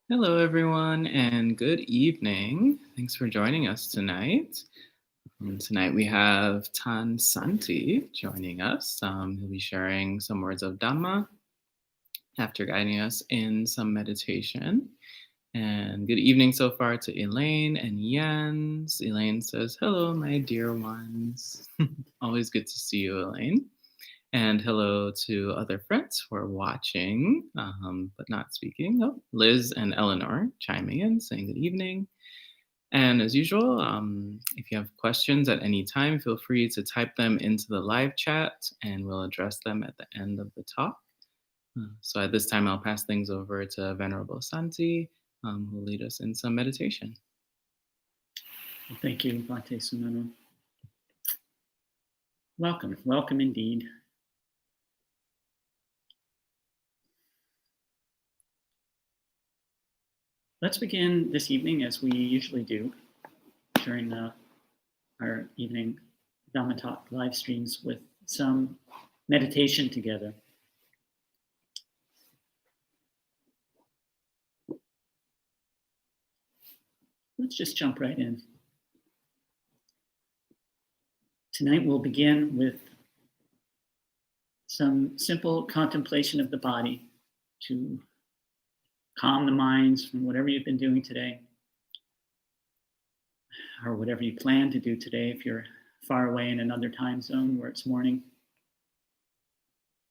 Hello, everyone, and good evening. Thanks for joining us tonight. Tonight we have Bhante Santi joining us. He'll be sharing some words of Dhamma after guiding us in some meditation. And good evening so far to Elaine and Jens. Elaine says, "Hello, my dear ones." Always good to see you, Elaine. And hello to other friends who are watching, but not speaking. Oh, Liz and Eleanor chiming in, saying good evening. And as usual, if you have questions at any time, feel free to type them into the live chat and we'll address them at the end of the talk. So at this time, I'll pass things over to Venerable Santi, who will lead us in some meditation. Well, thank you, Bhante Santi. Welcome indeed. Let's begin this evening as we usually do during our evening Dhamma Talk live streams with some meditation together. Let's just jump right in. Tonight we'll begin with some simple contemplation of the body to calm the minds from whatever you've been doing today, or whatever you plan to do today if you're far away in another time zone where it's morning.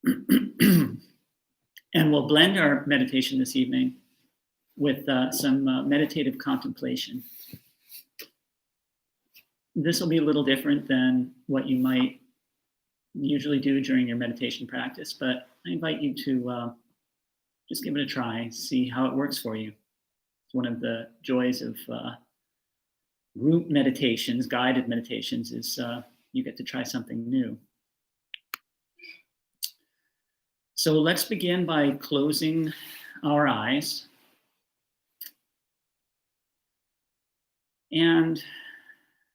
And we'll blend our meditation this evening with some meditative contemplation. This will be a little different than what you might usually do during your meditation practice, but I invite you to just give it a try, see how it works for you. It's one of the joys of group meditations, guided meditations, is you get to try something new. So let's begin by closing our eyes and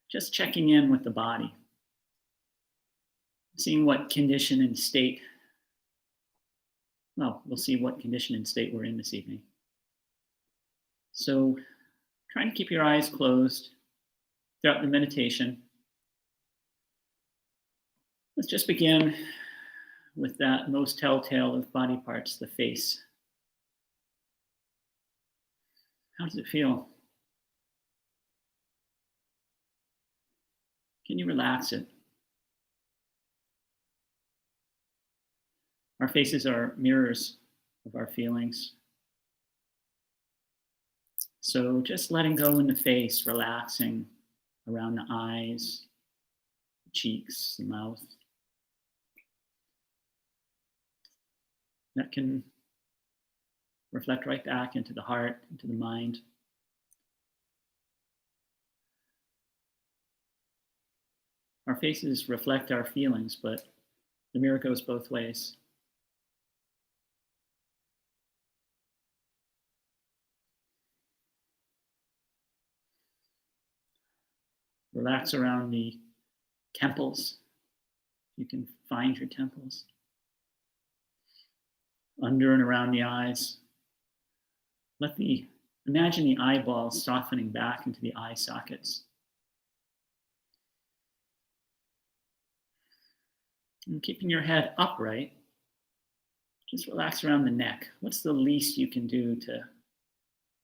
just checking in with the body, seeing what condition and state. Well, we'll see what condition and state we're in this evening. So try to keep your eyes closed throughout the meditation. Let's just begin with that most telltale of body parts, the face. How does it feel? Can you relax it? Our faces are mirrors of our feelings. So just letting go in the face, relaxing around the eyes, the cheeks, the mouth. That can reflect right back into the heart, into the mind. Our faces reflect our feelings, but the mirror goes both ways. Relax around the temples. You can find your temples. Under and around the eyes. Imagine the eyeballs softening back into the eye sockets. And keeping your head upright, just relax around the neck. What's the least you can do to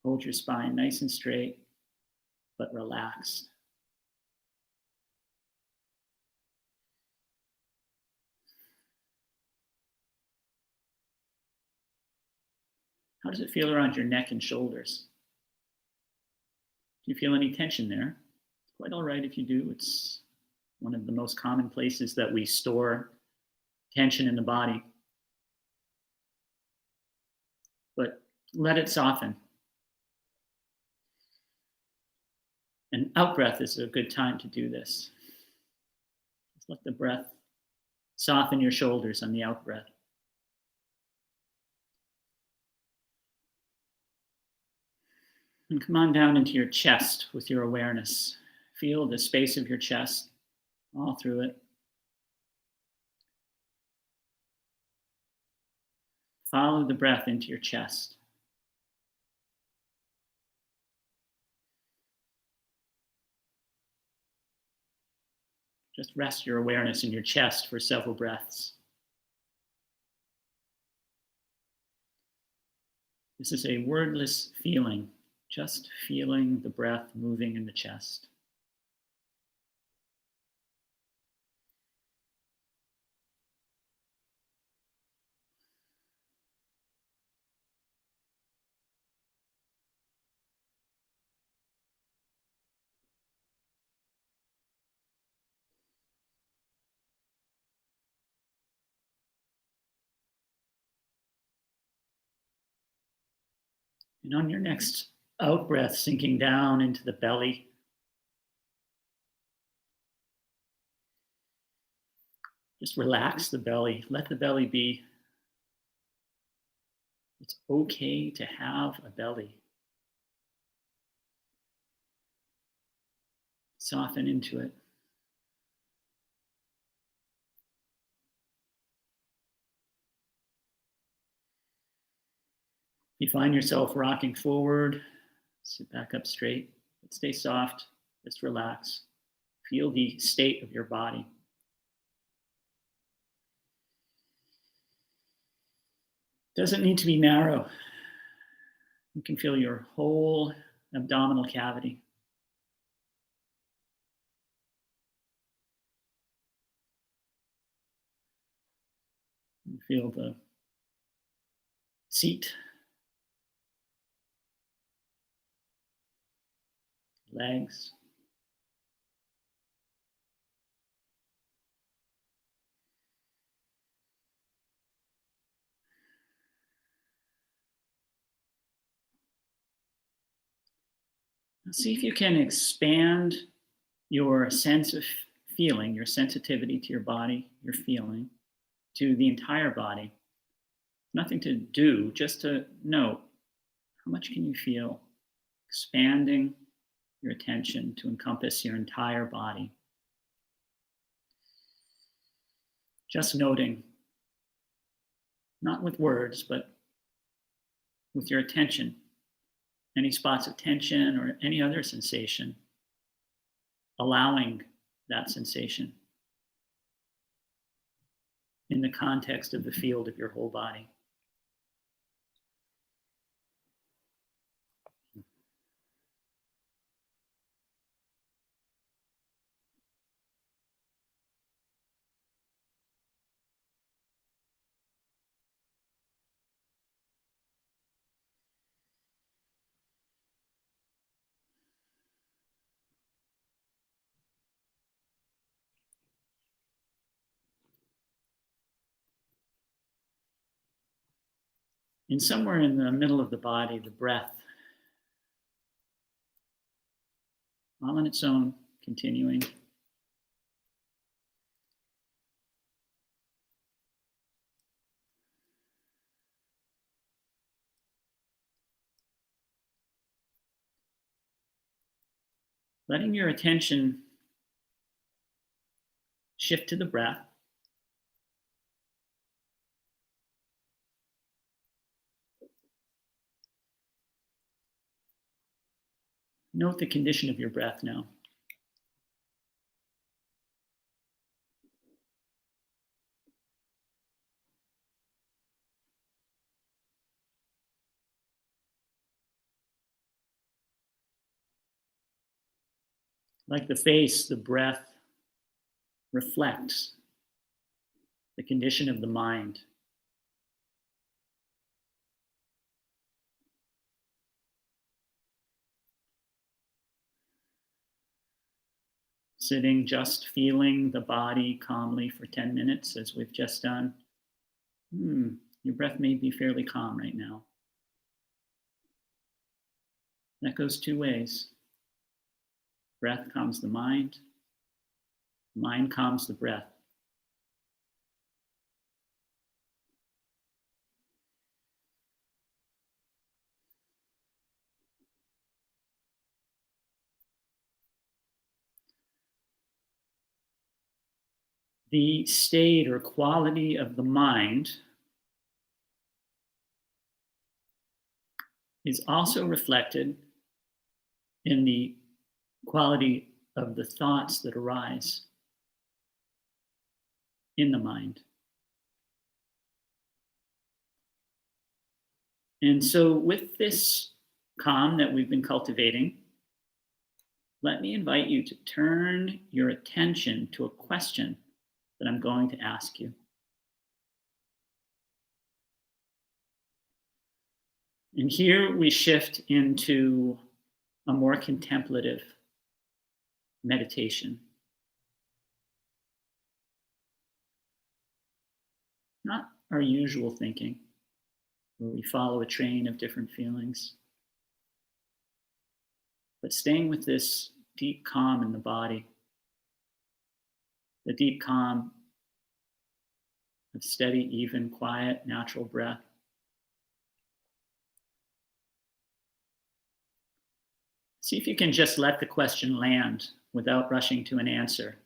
hold your spine nice and straight, but relaxed? How does it feel around your neck and shoulders? Do you feel any tension there? It's quite all right if you do. It's one of the most common places that we store tension in the body. But let it soften. And out breath is a good time to do this. Just let the breath soften your shoulders on the out breath. And come on down into your chest with your awareness. Feel the space of your chest all through it. Follow the breath into your chest. Just rest your awareness in your chest for several breaths. This is a wordless feeling, just feeling the breath moving in the chest. And on your next out breath, sinking down into the belly, just relax the belly. Let the belly be. It's okay to have a belly. Soften into it. If you find yourself rocking forward, sit back up straight, but stay soft, just relax. Feel the state of your body. Doesn't need to be narrow. You can feel your whole abdominal cavity. You feel the seat, legs. Now see if you can expand your sense of feeling, your sensitivity to your body, your feeling, to the entire body. Nothing to do, just to note how much can you feel, expanding your attention to encompass your entire body. Just noting, not with words, but with your attention, any spots of tension or any other sensation, allowing that sensation in the context of the field of your whole body. And somewhere in the middle of the body, the breath, all on its own, continuing. Letting your attention shift to the breath. Note the condition of your breath now. Like the face, the breath reflects the condition of the mind. Sitting, just feeling the body calmly for 10 minutes, as we've just done. Your breath may be fairly calm right now. That goes two ways. Breath calms the mind calms the breath. The state or quality of the mind is also reflected in the quality of the thoughts that arise. in the mind. And so, with this calm that we've been cultivating, let me invite you to turn your attention to a question that I'm going to ask you. And here we shift into a more contemplative meditation. Not our usual thinking, where we follow a train of different feelings, but staying with this deep calm in the body, the deep calm of steady, even, quiet, natural breath. See if you can just let the question land without rushing to an answer.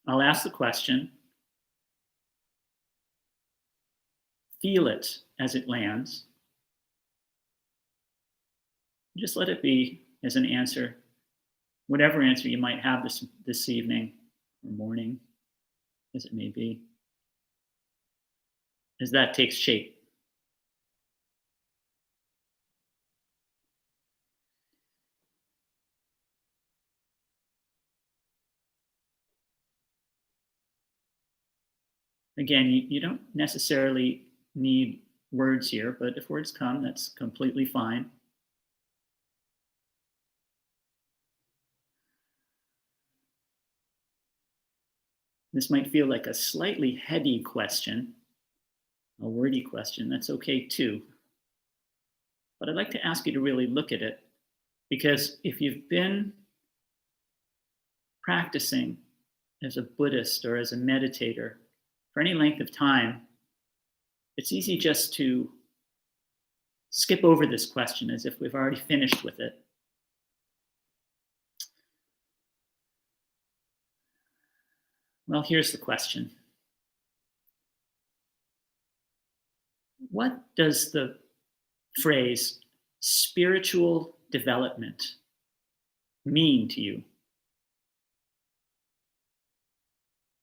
I'll ask the question. Feel it as it lands. Just let it be as an answer, whatever answer you might have this evening or morning, as it may be, as that takes shape. Again, you don't necessarily need words here, but if words come, that's completely fine. This might feel like a slightly heady question, a wordy question. That's okay too. But I'd like to ask you to really look at it, because if you've been practicing as a Buddhist or as a meditator for any length of time, it's easy just to skip over this question as if we've already finished with it. Well, here's the question. What does the phrase spiritual development mean to you?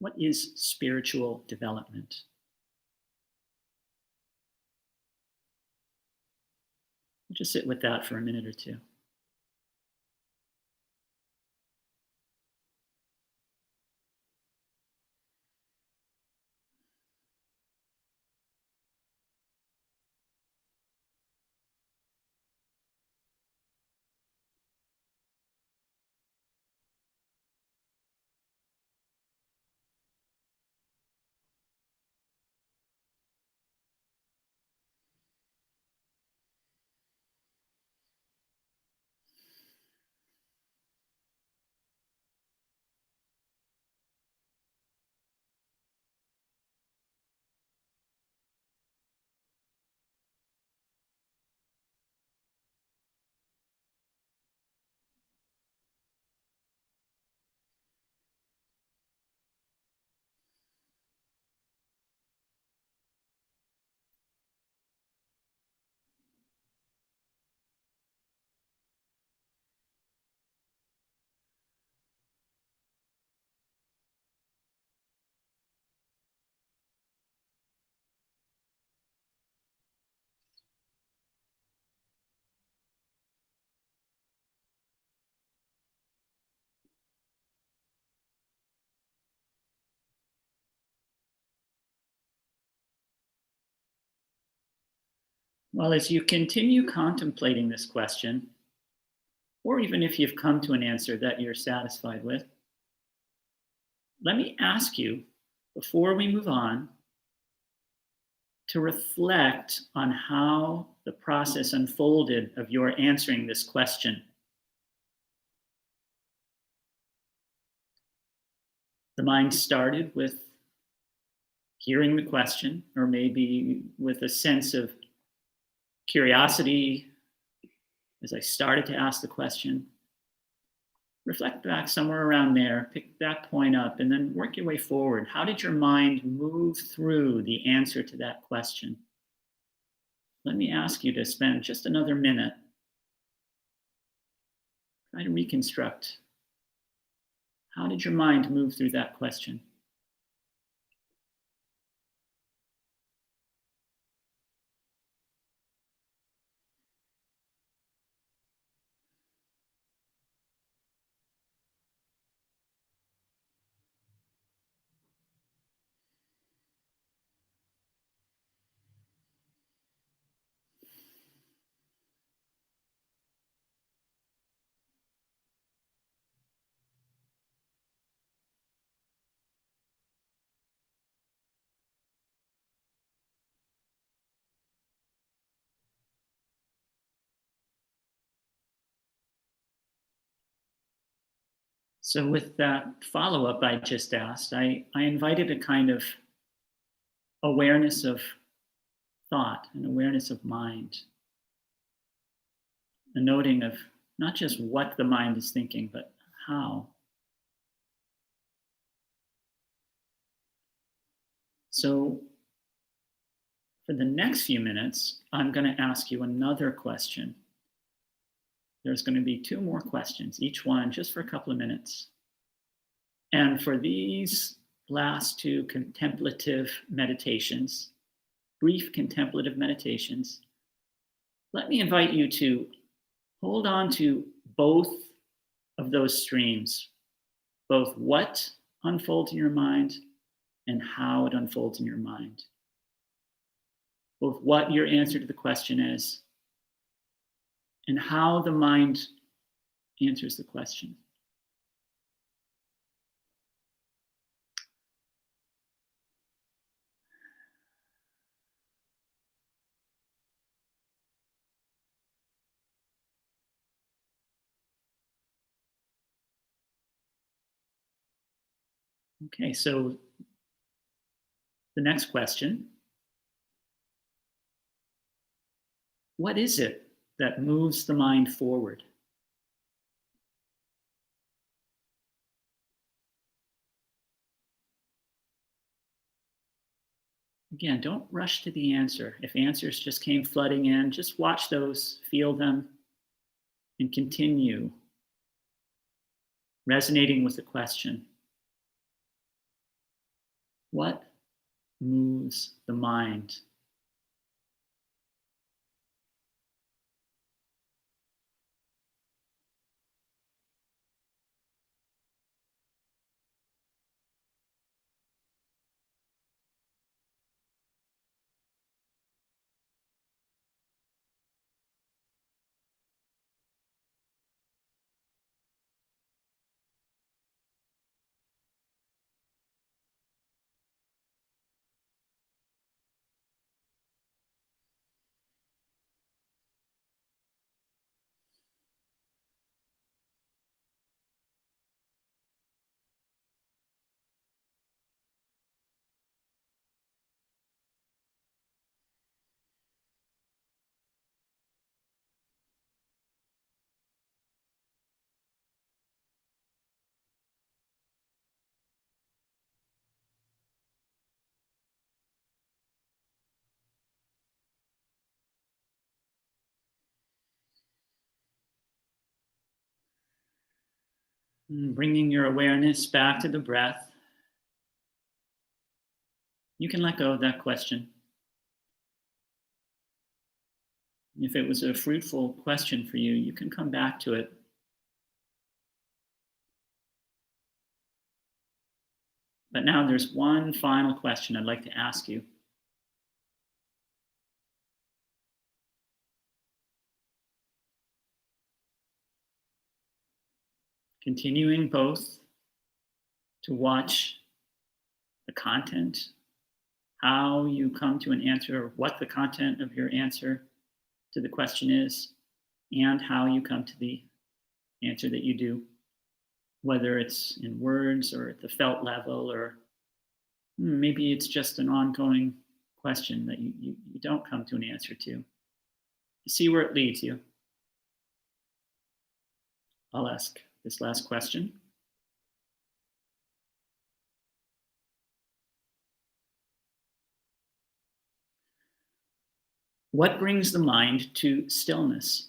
What is spiritual development? Just sit with that for a minute or two. Well, as you continue contemplating this question, or even if you've come to an answer that you're satisfied with, let me ask you, before we move on, to reflect on how the process unfolded of your answering this question. The mind started with hearing the question, or maybe with a sense of curiosity as I started to ask the question. Reflect back somewhere around there, pick that point up, and then work your way forward. How did your mind move through the answer to that question? Let me ask you to spend just another minute Try to reconstruct. How did your mind move through that question? So, with that follow up I just asked, I invited a kind of awareness of thought and awareness of mind, a noting of not just what the mind is thinking, but how. So, for the next few minutes, I'm going to ask you another question. There's going to be two more questions, each one just for a couple of minutes. And for these last two contemplative meditations, brief contemplative meditations, let me invite you to hold on to both of those streams, both what unfolds in your mind and how it unfolds in your mind. Both what your answer to the question is and how the mind answers the question. Okay, so the next question, what is it that moves the mind forward? Again, don't rush to the answer. If answers just came flooding in, just watch those, feel them, and continue resonating with the question. What moves the mind? Bringing your awareness back to the breath. You can let go of that question. If it was a fruitful question for you, you can come back to it. But now there's one final question I'd like to ask you. Continuing both to watch the content, how you come to an answer, or what the content of your answer to the question is, and how you come to the answer that you do, whether it's in words or at the felt level, or maybe it's just an ongoing question that you don't come to an answer to. See where it leads you. I'll ask this last question. What brings the mind to stillness?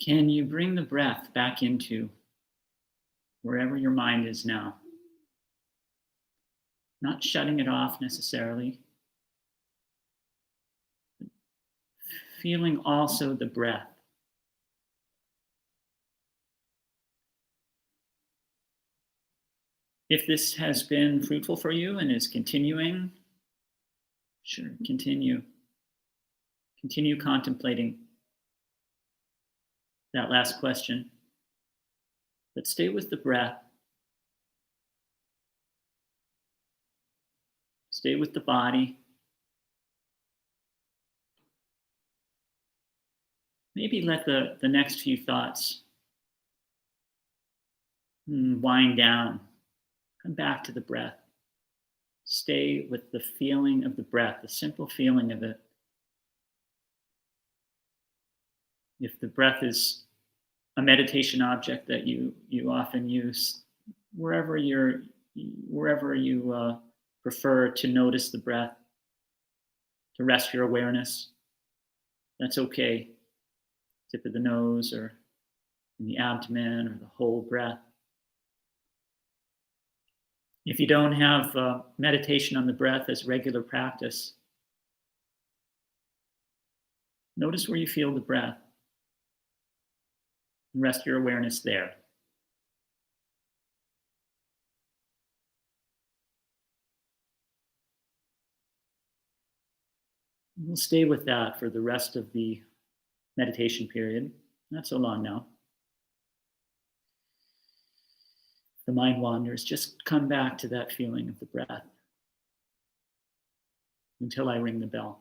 Can you bring the breath back into wherever your mind is now? Not shutting it off necessarily, but feeling also the breath. If this has been fruitful for you and is continuing, sure, continue. Continue contemplating that last question. But stay with the breath. Stay with the body. Maybe let the next few thoughts wind down. Come back to the breath. Stay with the feeling of the breath, the simple feeling of it. If the breath is a meditation object that you often use, wherever you prefer to notice the breath, to rest your awareness, that's okay. Tip of the nose or in the abdomen or the whole breath. If you don't have meditation on the breath as regular practice, notice where you feel the breath and rest your awareness there. We'll stay with that for the rest of the meditation period. Not so long now. The mind wanders, just come back to that feeling of the breath until I ring the bell.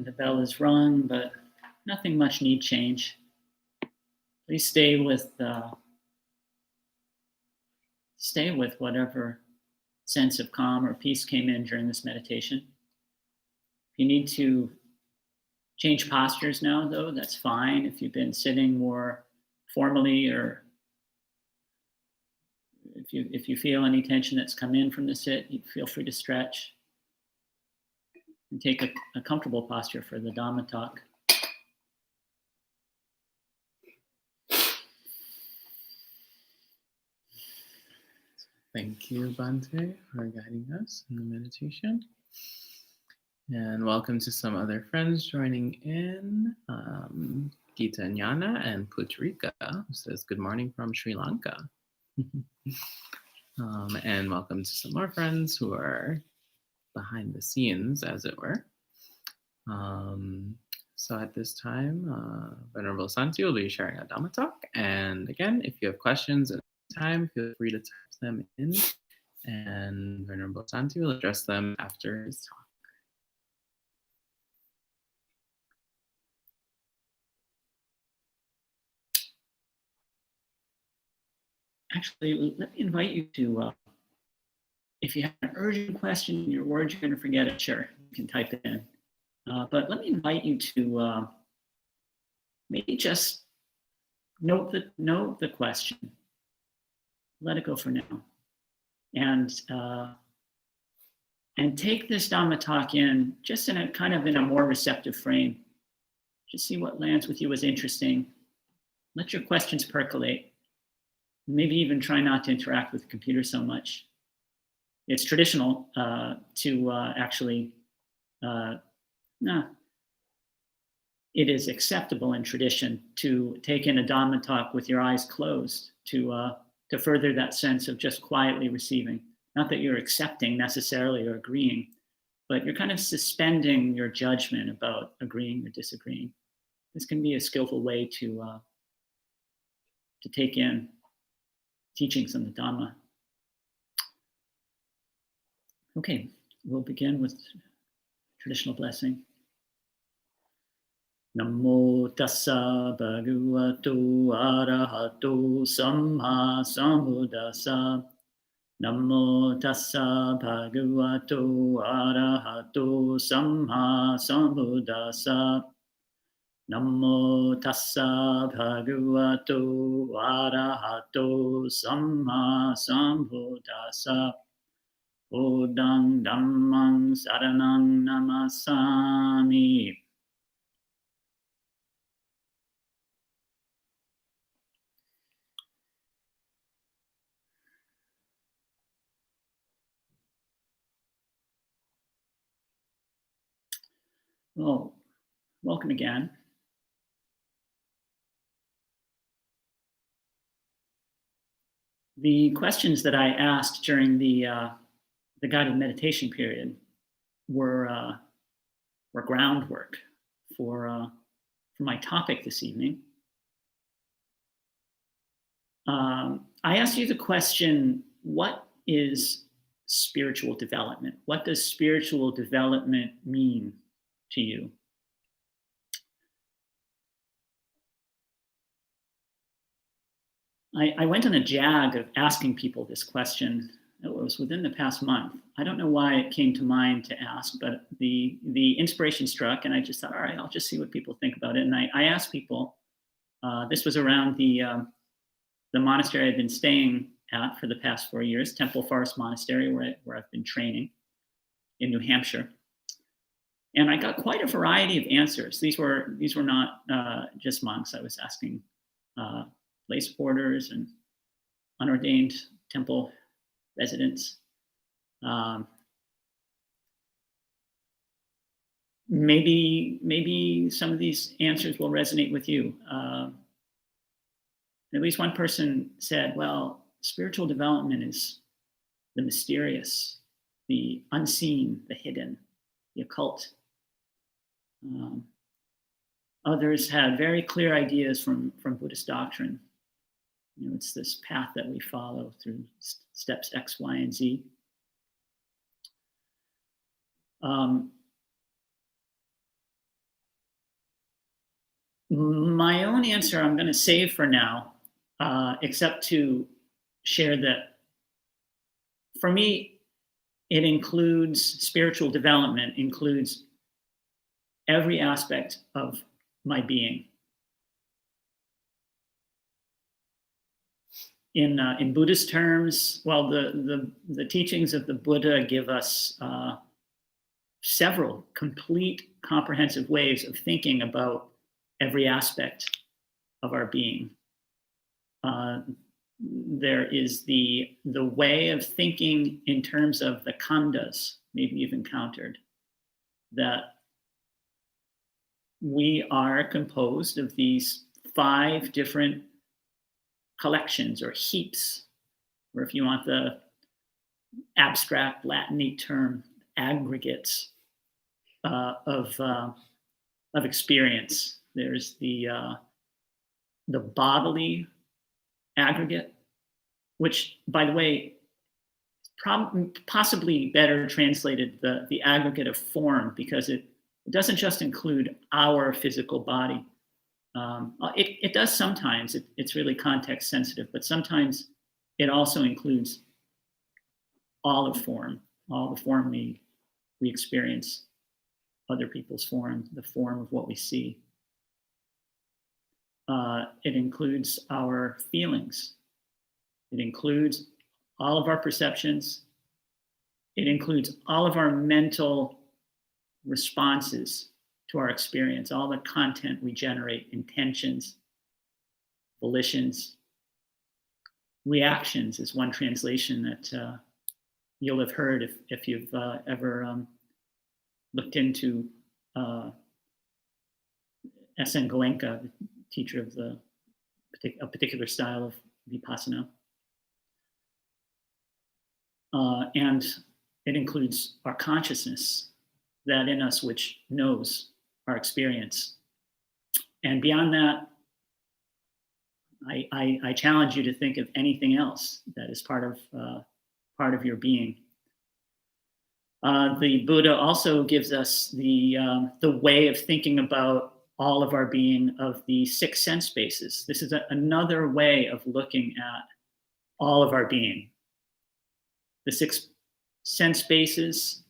The bell is rung, but nothing much need change. Please stay with whatever sense of calm or peace came in during this meditation. If you need to change postures now, though, that's fine. If you've been sitting more formally, or if you feel any tension that's come in from the sit, you feel free to stretch and take a comfortable posture for the Dhamma talk. Thank you, Bhante, for guiding us in the meditation. And welcome to some other friends joining in. Gita Nyana and Putrika, who says good morning from Sri Lanka. And welcome to some more friends who are behind the scenes, as it were. So at this time, Venerable Santi will be sharing a Dhamma talk. And again, if you have questions at any time, feel free to type them in, and Venerable Santi will address them after his talk. Actually, let me invite you to, if you have an urgent question in your words, you're going to forget it, sure, you can type it in. But let me invite you to maybe just note the question. Let it go for now. And take this Dhamma talk in just in a more receptive frame. Just see what lands with you as interesting. Let your questions percolate. Maybe even try not to interact with the computer so much. It's traditional to actually, it is acceptable in tradition to take in a Dhamma talk with your eyes closed to further that sense of just quietly receiving. Not that you're accepting necessarily or agreeing, but you're kind of suspending your judgment about agreeing or disagreeing. This can be a skillful way to take in teachings on the Dhamma. Okay, we'll begin with traditional blessing. Namo tassa bhagavato arahato samma sambuddhassa. Namo tassa bhagavato arahato samma sambuddhassa. Namo tassa bhagavato arahato samma sambuddhassa. Buddhang dhammang saranang namasami. Well, welcome again. The questions that I asked during the guided meditation period were groundwork for my topic this evening. I asked you the question, what is spiritual development? What does spiritual development mean to you? I went on a jag of asking people this question. It was within the past month. I don't know why it came to mind to ask, but the inspiration struck, and I just thought, all right, I'll just see what people think about it. And I asked people. This was around the monastery I've been staying at for the past 4 years, Temple Forest Monastery, where I've been training in New Hampshire. And I got quite a variety of answers. These were not just monks. I was asking lay supporters and unordained temple residents. Maybe some of these answers will resonate with you. At least one person said, well, spiritual development is the mysterious, the unseen, the hidden, the occult. Others had very clear ideas from Buddhist doctrine. You know, it's this path that we follow through steps X, Y, and Z. My own answer I'm going to save for now, except to share that for me, it includes spiritual development, includes every aspect of my being. In Buddhist terms, well, the teachings of the Buddha give us several complete, comprehensive ways of thinking about every aspect of our being. There is the way of thinking in terms of the khandhas, maybe you've encountered, that we are composed of these 5 different collections or heaps, or if you want the abstract Latin term, aggregates of experience. There's the bodily aggregate, which, by the way, possibly better translated the aggregate of form, because it doesn't just include our physical body. It does sometimes. It's really context sensitive, but sometimes it also includes all of form, all the form we experience, other people's form, the form of what we see. It includes our feelings. It includes all of our perceptions. It includes all of our mental responses to our experience, all the content we generate, intentions, volitions. Reactions is one translation that you'll have heard if you've ever looked into S.N. Goenka, the teacher of a particular style of Vipassana. And it includes our consciousness, that in us which knows our experience. And beyond that, I challenge you to think of anything else that is part of your being. The Buddha also gives us the way of thinking about all of our being of the 6 sense bases. This is another way of looking at all of our being. The 6 sense bases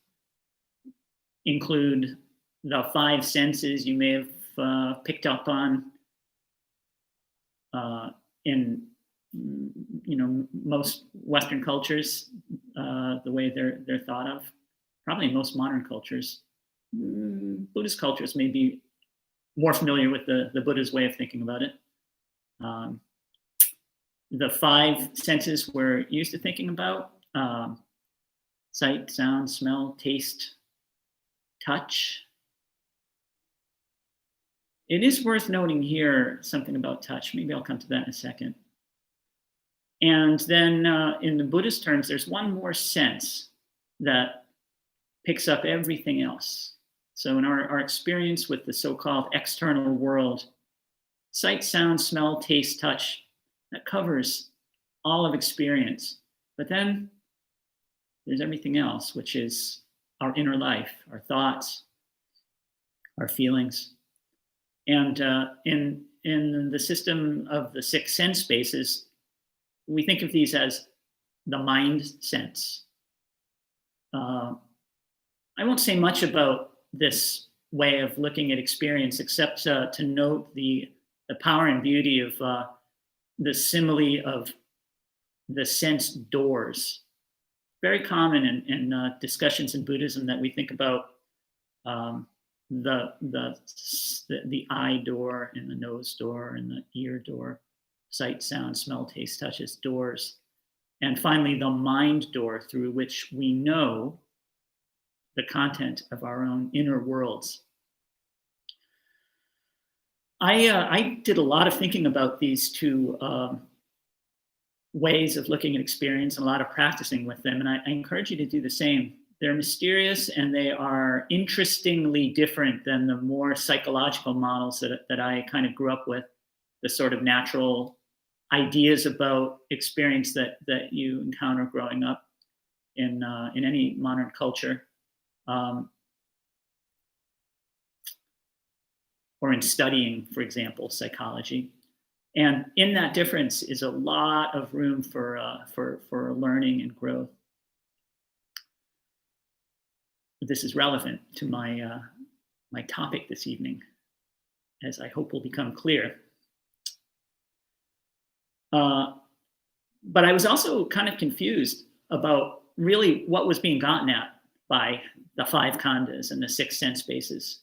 include the 5 senses you may have picked up on in most Western cultures, the way they're thought of. Probably in most modern cultures. Buddhist cultures may be more familiar with the Buddha's way of thinking about it. The 5 senses we're used to thinking about: sight, sound, smell, taste, touch. It is worth noting here something about touch. Maybe I'll come to that in a second. And then in the Buddhist terms, there's one more sense that picks up everything else. So in our experience with the so-called external world, sight, sound, smell, taste, touch, that covers all of experience. But then there's everything else, which is our inner life, our thoughts, our feelings. And in the system of the 6 sense spaces, we think of these as the mind sense. I won't say much about this way of looking at experience, except to note the power and beauty of the simile of the sense doors. Very common in discussions in Buddhism that we think about the eye door and the nose door and the ear door, sight, sound, smell, taste, touch as doors. And finally, the mind door through which we know the content of our own inner worlds. I did a lot of thinking about these 2 ways of looking at experience and a lot of practicing with them, and I encourage you to do the same. They're mysterious and they are interestingly different than the more psychological models that I kind of grew up with, the sort of natural ideas about experience that you encounter growing up in any modern culture. or in studying, for example, psychology. And in that difference is a lot of room for learning and growth. This is relevant to my topic this evening, as I hope will become clear. But I was also kind of confused about really what was being gotten at by the five khandhas and the six sense bases.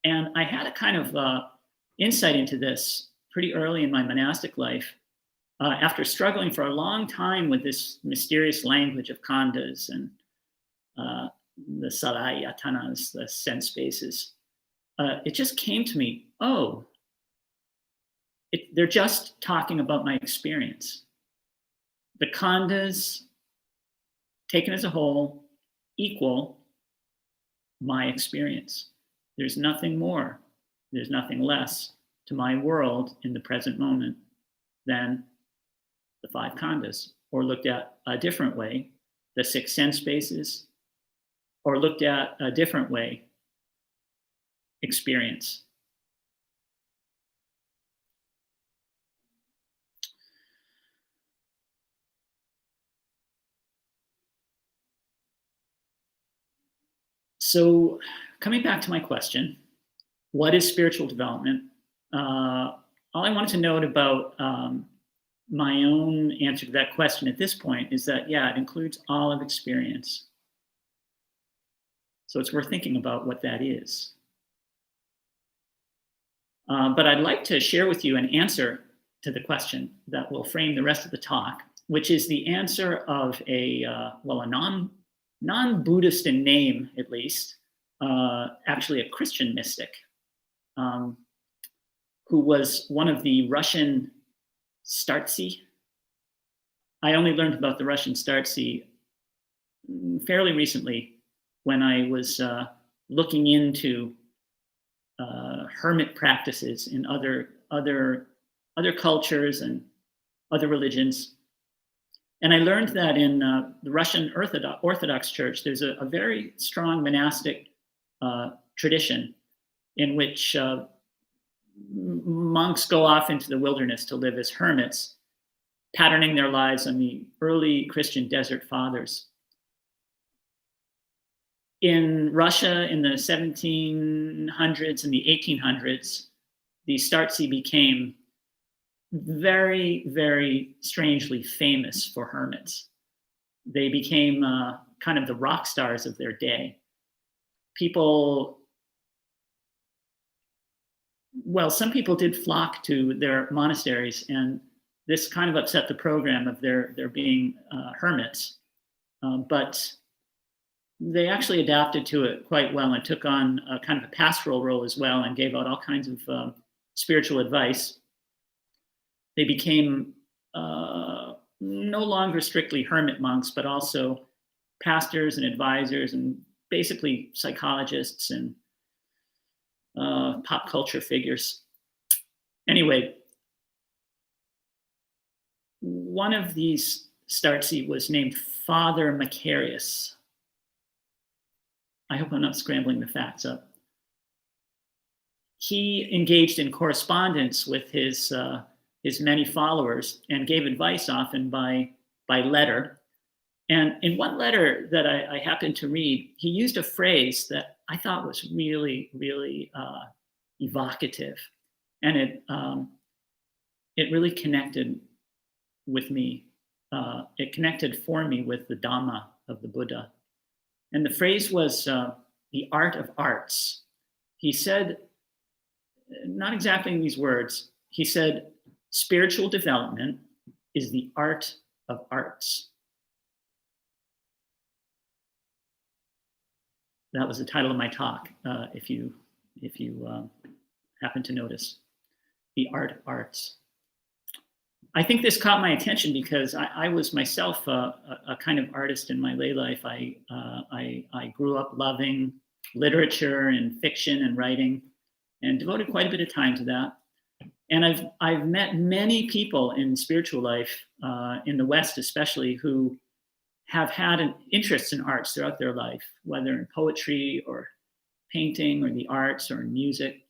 And I had a kind of insight into this pretty early in my monastic life, after struggling for a long time with this mysterious language of khandhas and the sarayatanas, the sense spaces. It just came to me, they're just talking about my experience. The khandhas, taken as a whole, equal my experience. There's nothing more, there's nothing less to my world in the present moment than the five khandhas, or looked at a different way, the six sense bases, or looked at a different way, experience. So, coming back to my question, what is spiritual development? All I wanted to note about my own answer to that question at this point is that, yeah, it includes all of experience. So it's worth thinking about what that is. But I'd like to share with you an answer to the question that will frame the rest of the talk, which is the answer of a non-Buddhist in name, at least, actually a Christian mystic, who was one of the Russian Startsi. I only learned about the Russian Startsi fairly recently when I was looking into hermit practices in other cultures and other religions. And I learned that in the Russian Orthodox Church, there's a very strong monastic tradition in which monks go off into the wilderness to live as hermits, patterning their lives on the early Christian desert fathers. In Russia in the 1700s and the 1800s, the Startsi became very, very strangely famous for hermits. They became kind of the rock stars of their day. Some people did flock to their monasteries, and this kind of upset the program of their being hermits. But they actually adapted to it quite well and took on a kind of a pastoral role as well and gave out all kinds of spiritual advice. They became no longer strictly hermit monks, but also pastors and advisors and basically psychologists and pop culture figures. Anyway, one of these Startsi was named Father Macarius. I hope I'm not scrambling the facts up. He engaged in correspondence with his many followers and gave advice often by letter. And in one letter that I happened to read, he used a phrase that I thought was really, really evocative. And it really connected with me. It connected for me with the Dhamma of the Buddha. And the phrase was the art of arts. He said, not exactly in these words, he said, spiritual development is the art of arts. That was the title of my talk, if you happen to notice. The art of arts. I think this caught my attention because I was myself a kind of artist in my lay life. I grew up loving literature and fiction and writing, and devoted quite a bit of time to that. And I've met many people in spiritual life, in the West especially, who have had an interest in arts throughout their life, whether in poetry or painting or the arts or in music.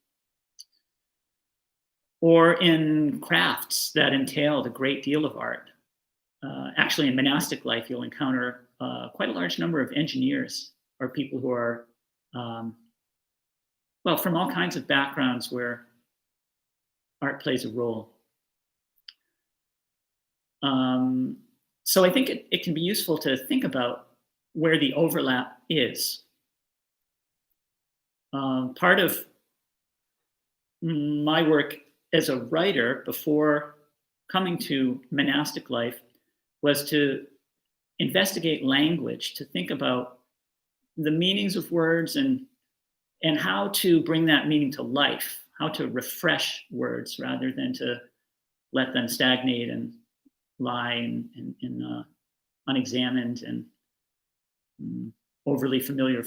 or in crafts that entailed a great deal of art. Actually, in monastic life, you'll encounter quite a large number of engineers or people who are, well, from all kinds of backgrounds where art plays a role. So I think it can be useful to think about where the overlap is. Part of my work as a writer before coming to monastic life was to investigate language, to think about the meanings of words and how to bring that meaning to life, how to refresh words rather than to let them stagnate and lie in unexamined and overly familiar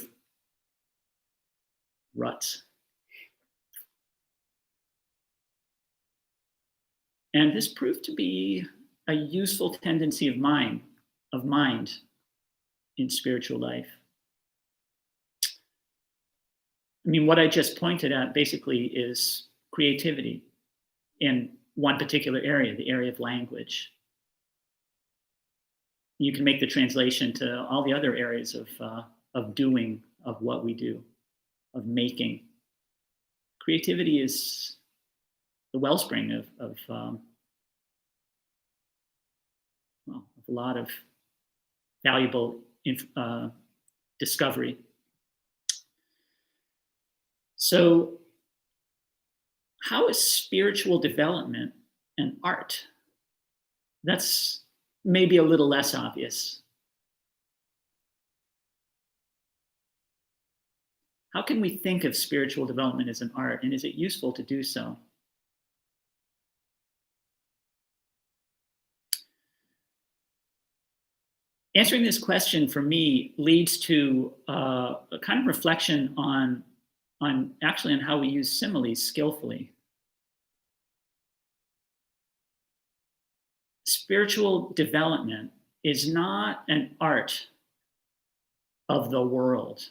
ruts. And this proved to be a useful tendency of mind in spiritual life. I mean, what I just pointed at basically is creativity in one particular area, the area of language. You can make the translation to all the other areas of doing, of what we do, of making. Creativity is the wellspring of a lot of valuable discovery. So, how is spiritual development and art? That's maybe a little less obvious. How can we think of spiritual development as an art, and is it useful to do so? Answering this question for me leads to a kind of reflection on how we use similes skillfully. Spiritual development is not an art of the world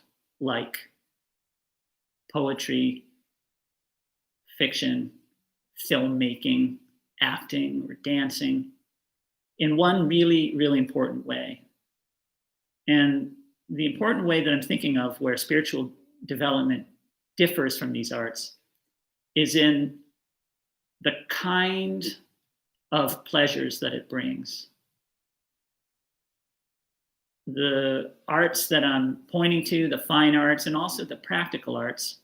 like poetry, fiction, filmmaking, acting, or dancing in one really, really important way. And the important way that I'm thinking of where spiritual development differs from these arts is in the kind of pleasures that it brings. The arts that I'm pointing to, the fine arts and also the practical arts,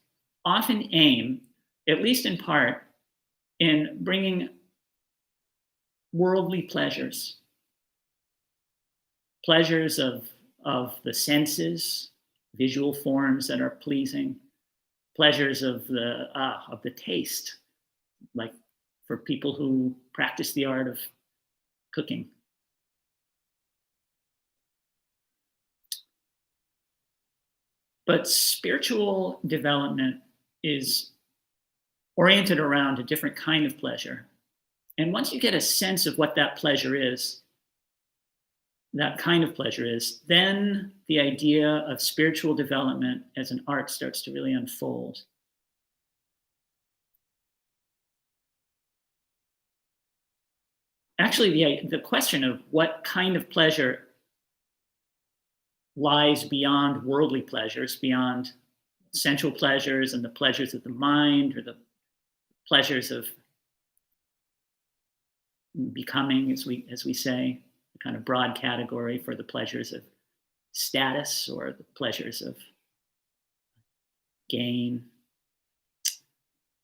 often aim, at least in part, in bringing worldly pleasures. Pleasures of the senses, visual forms that are pleasing, pleasures of the taste, like for people who practice the art of cooking. But spiritual development is oriented around a different kind of pleasure. And once you get a sense of what that pleasure is, that kind of pleasure is, then the idea of spiritual development as an art starts to really unfold. Actually, the question of what kind of pleasure lies beyond worldly pleasures, beyond sensual pleasures and the pleasures of the mind or the pleasures of becoming, as we say, a kind of broad category for the pleasures of status or the pleasures of gain.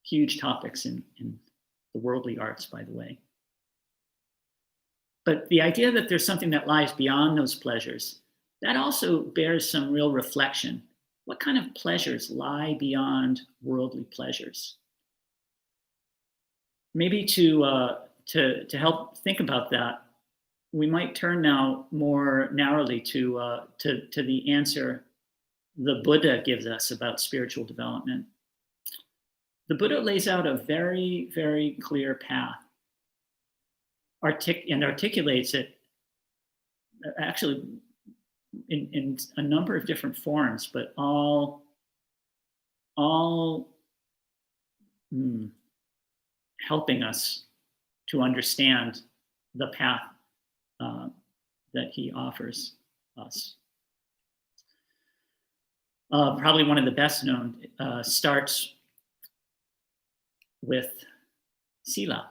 Huge topics in the worldly arts, by the way. But the idea that there's something that lies beyond those pleasures, that also bears some real reflection. What kind of pleasures lie beyond worldly pleasures? Maybe to help think about that, we might turn now more narrowly to the answer the Buddha gives us about spiritual development. The Buddha lays out a very, very clear path and articulates it actually in a number of different forms, but all helping us to understand the path that he offers us. Probably one of the best known starts with sila.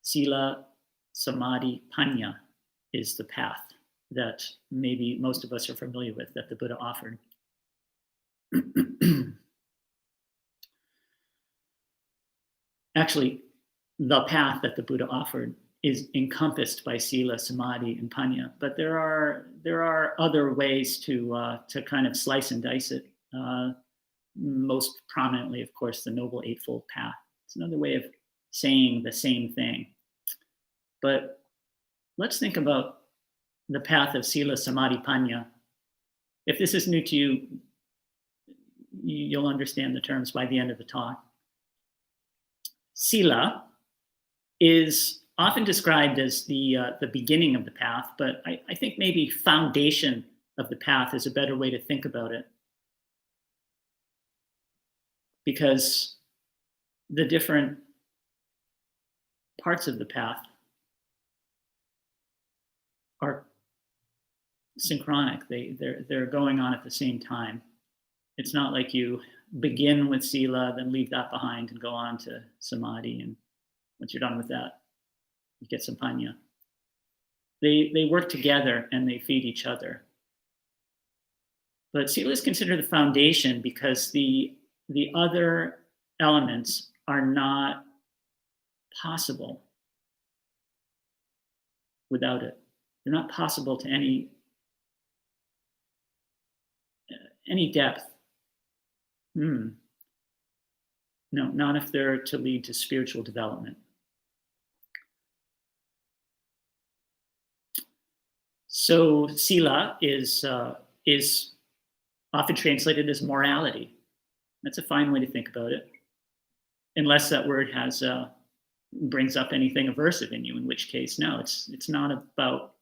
Sila, samadhi, panya is the path that maybe most of us are familiar with that the Buddha offered. Actually, the path that the Buddha offered is encompassed by sila, samadhi, and panya, but there are other ways to kind of slice and dice it. Most prominently, of course, the Noble Eightfold Path. It's another way of saying the same thing. But let's think about the path of sila, samadhi, panya. If this is new to you, you'll understand the terms by the end of the talk. Sila is often described as the beginning of the path, but I think maybe foundation of the path is a better way to think about it, because the different parts of the path are synchronic. They're going on at the same time. It's not like you begin with sila, then leave that behind and go on to samadhi, and once you're done with that, you get some panya. They work together and they feed each other. But sila is considered the foundation because the other elements are not possible without it. They're not possible to any depth. No, not if they're to lead to spiritual development. So sila is often translated as morality. That's a fine way to think about it, unless that word brings up anything aversive in you, in which case, no, it's not about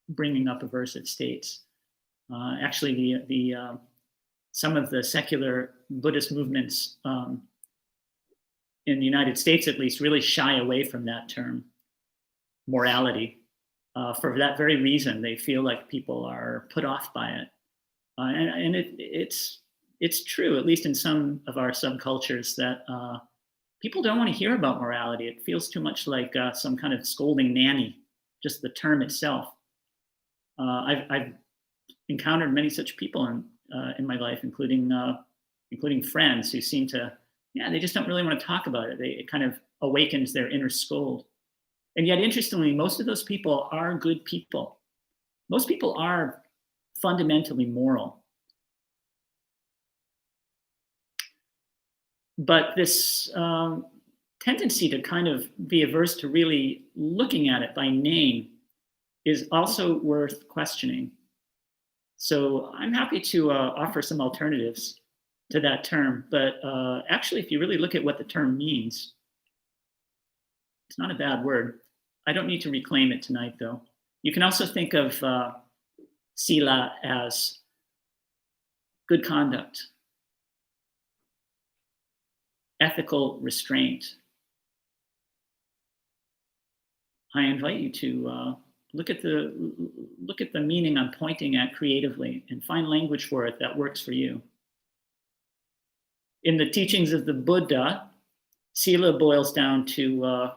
bringing up aversive states. Actually, some of the secular Buddhist movements in the United States, at least, really shy away from that term, morality. For that very reason, they feel like people are put off by it. And it's true, at least in some of our subcultures, that people don't want to hear about morality. It feels too much like some kind of scolding nanny, just the term itself. I've encountered many such people in my life, including friends who seem to, they just don't really want to talk about it. It kind of awakens their inner scold. And yet, interestingly, most of those people are good people. Most people are fundamentally moral. But this tendency to kind of be averse to really looking at it by name is also worth questioning. So I'm happy to offer some alternatives to that term. But actually, if you really look at what the term means, it's not a bad word. I don't need to reclaim it tonight, though. You can also think of sila as good conduct, ethical restraint. I invite you to look at the meaning I'm pointing at creatively and find language for it that works for you. In the teachings of the Buddha, sila boils down to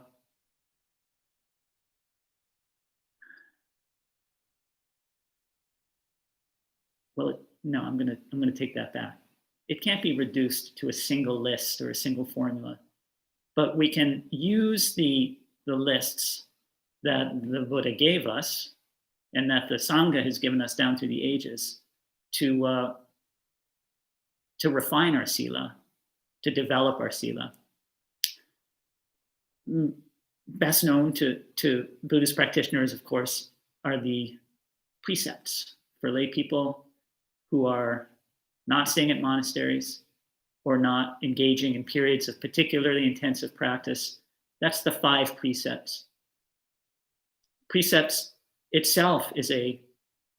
I'm going to take that back. It can't be reduced to a single list or a single formula, but we can use the lists that the Buddha gave us and that the Sangha has given us down through the ages to refine our sila, to develop our sila. Best known to Buddhist practitioners, of course, are the precepts for lay people who are not staying at monasteries or not engaging in periods of particularly intensive practice. That's the 5 precepts. Precepts itself is a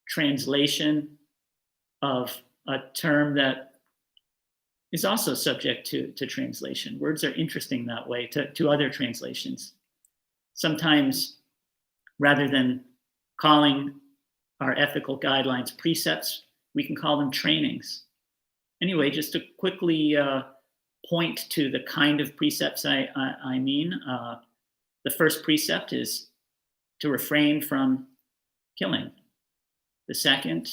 translation of a term that is also subject to translation. Words are interesting that way to other translations. Sometimes, rather than calling our ethical guidelines precepts, we can call them trainings. Anyway, just to quickly point to the kind of precepts I mean, the first precept is to refrain from killing. The second,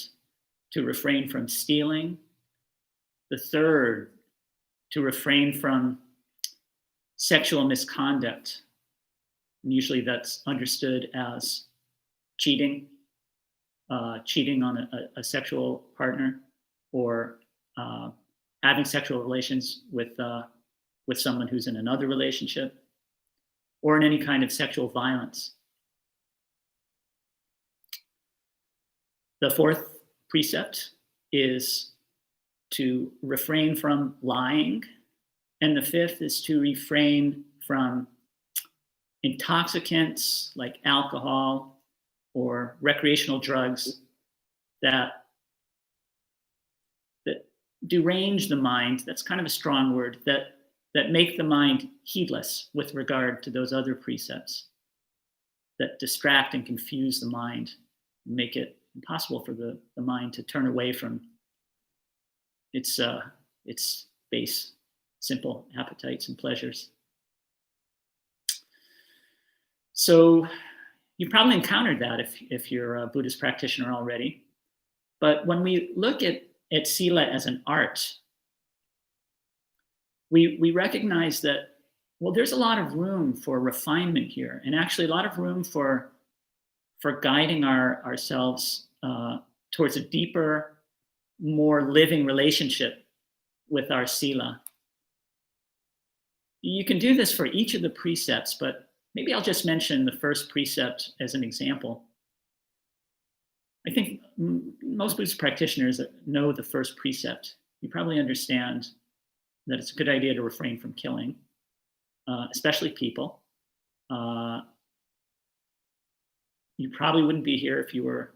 to refrain from stealing. The third, to refrain from sexual misconduct. And usually that's understood as cheating, cheating on a sexual partner, or having sexual relations with someone who's in another relationship, or in any kind of sexual violence. The fourth precept is to refrain from lying, and the fifth is to refrain from intoxicants like alcohol or recreational drugs that derange the mind. That's kind of a strong word, that make the mind heedless with regard to those other precepts, that distract and confuse the mind, make it impossible for the mind to turn away from its base, simple appetites and pleasures. So you've probably encountered that if you're a Buddhist practitioner already. But when we look at Sila as an art, we recognize that, well, there's a lot of room for refinement here, and actually a lot of room for guiding ourselves towards a deeper, more living relationship with our Sila. You can do this for each of the precepts, but maybe I'll just mention the first precept as an example. I think most Buddhist practitioners know the first precept. You probably understand that it's a good idea to refrain from killing, especially people. You probably wouldn't be here if you were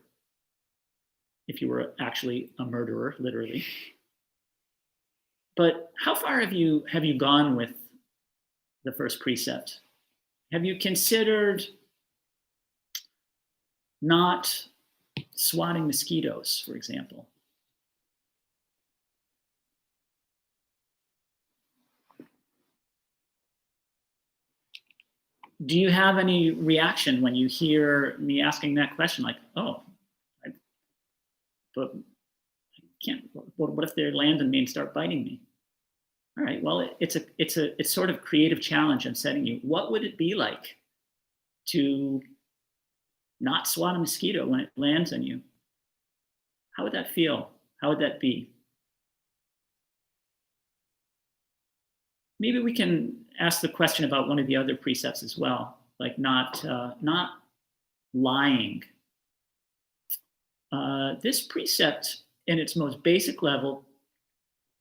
actually a murderer, literally. But how far have you gone with the first precept? Have you considered not swatting mosquitoes, for example? Do you have any reaction when you hear me asking that question? Like, oh, but I can't. What if they land on me and start biting me? All right. Well, it's sort of creative challenge I'm setting you. What would it be like to not swat a mosquito when it lands on you? How would that feel? How would that be? Maybe we can ask the question about one of the other precepts as well, like not lying. This precept, in its most basic level,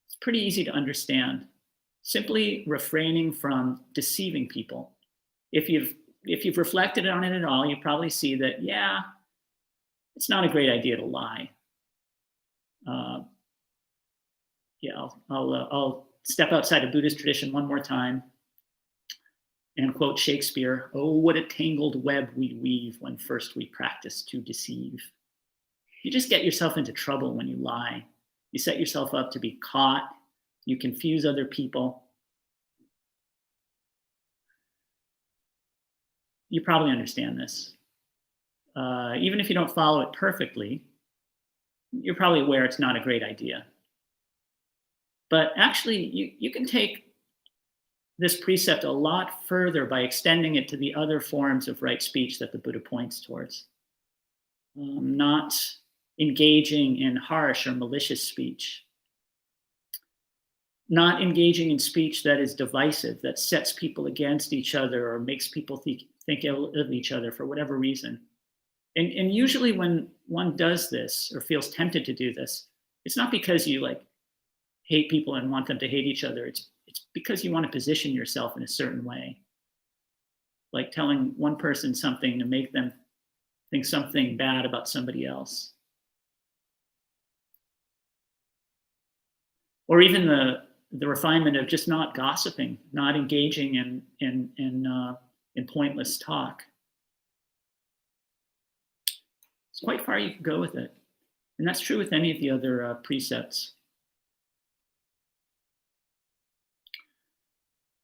is pretty easy to understand. Simply refraining from deceiving people. If you've reflected on it at all, you probably see that, yeah, it's not a great idea to lie. I'll step outside of Buddhist tradition one more time and quote Shakespeare, "Oh, what a tangled web we weave when first we practice to deceive." You just get yourself into trouble when you lie. You set yourself up to be caught. You confuse other people. You probably understand this. Even if you don't follow it perfectly, you're probably aware it's not a great idea. But actually, you can take this precept a lot further by extending it to the other forms of right speech that the Buddha points towards. Not engaging in harsh or malicious speech. Not engaging in speech that is divisive, that sets people against each other or makes people think ill of each other for whatever reason. And usually when one does this or feels tempted to do this, it's not because you hate people and want them to hate each other. It's because you want to position yourself in a certain way. Like telling one person something to make them think something bad about somebody else. Or even the refinement of just not gossiping, not engaging in pointless talk. It's quite far you can go with it. And that's true with any of the other precepts.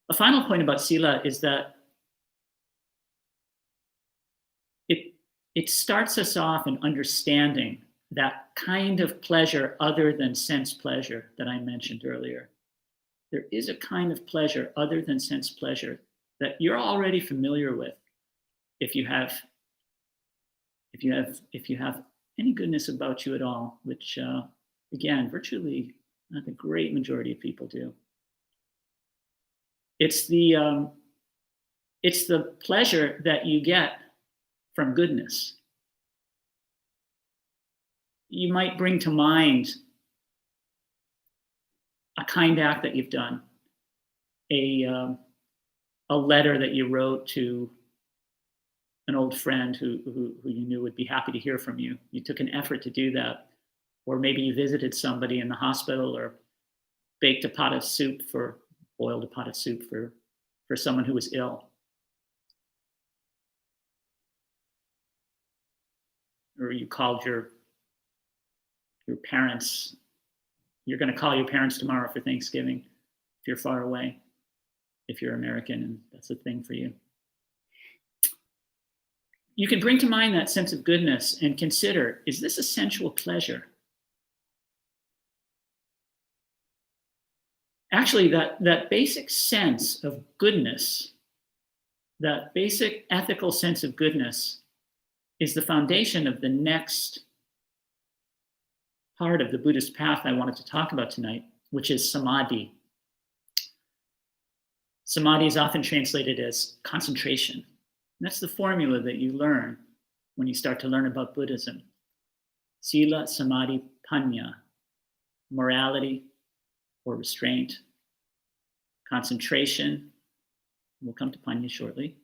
A final point about sila is that it starts us off in understanding that kind of pleasure other than sense pleasure that I mentioned earlier. There is a kind of pleasure other than sense pleasure that you're already familiar with if you have any goodness about you at all, which again, virtually the great majority of people do. It's the pleasure that you get from goodness. You might bring to mind a kind act that you've done, a letter that you wrote to an old friend who you knew would be happy to hear from you. You took an effort to do that. Or maybe you visited somebody in the hospital or boiled a pot of soup for someone who was ill. Or you called your parents. You're going to call your parents tomorrow for Thanksgiving if you're far away, if you're American and that's a thing for you. You can bring to mind that sense of goodness and consider, is this a sensual pleasure? Actually, that basic sense of goodness, that basic ethical sense of goodness is the foundation of the next part of the Buddhist path I wanted to talk about tonight, which is samadhi. Samadhi is often translated as concentration. And that's the formula that you learn when you start to learn about Buddhism. Sila, samadhi, panya, morality or restraint, concentration. We'll come to panya shortly.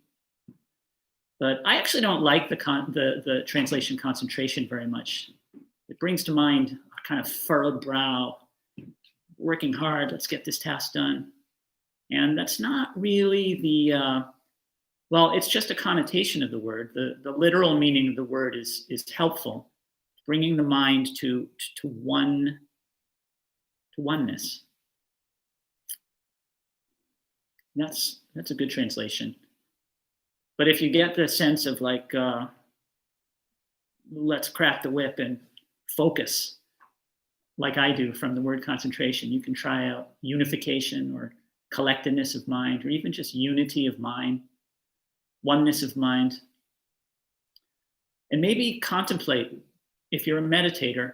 But I actually don't like the translation concentration very much. It brings to mind a kind of furrowed brow, working hard, let's get this task done. And that's not really it's just a connotation of the word. The literal meaning of the word is helpful, bringing the mind to oneness. That's a good translation. But if you get the sense of let's crack the whip and focus, like I do from the word concentration, you can try out unification or collectedness of mind, or even just unity of mind, oneness of mind. And maybe contemplate, if you're a meditator,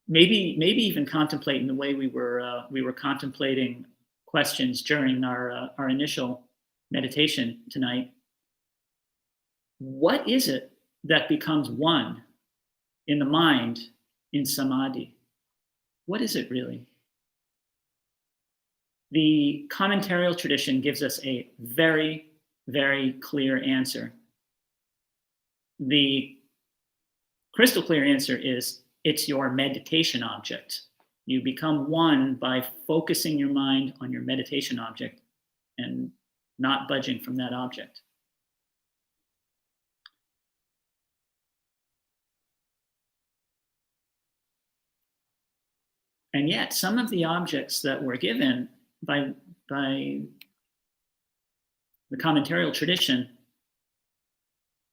maybe even contemplate in the way we were contemplating questions during our initial meditation tonight. What is it that becomes one in the mind in samadhi? What is it really? The commentarial tradition gives us a very, very clear answer. The crystal clear answer is it's your meditation object. You become one by focusing your mind on your meditation object and not budging from that object. And yet, some of the objects that were given by the commentarial tradition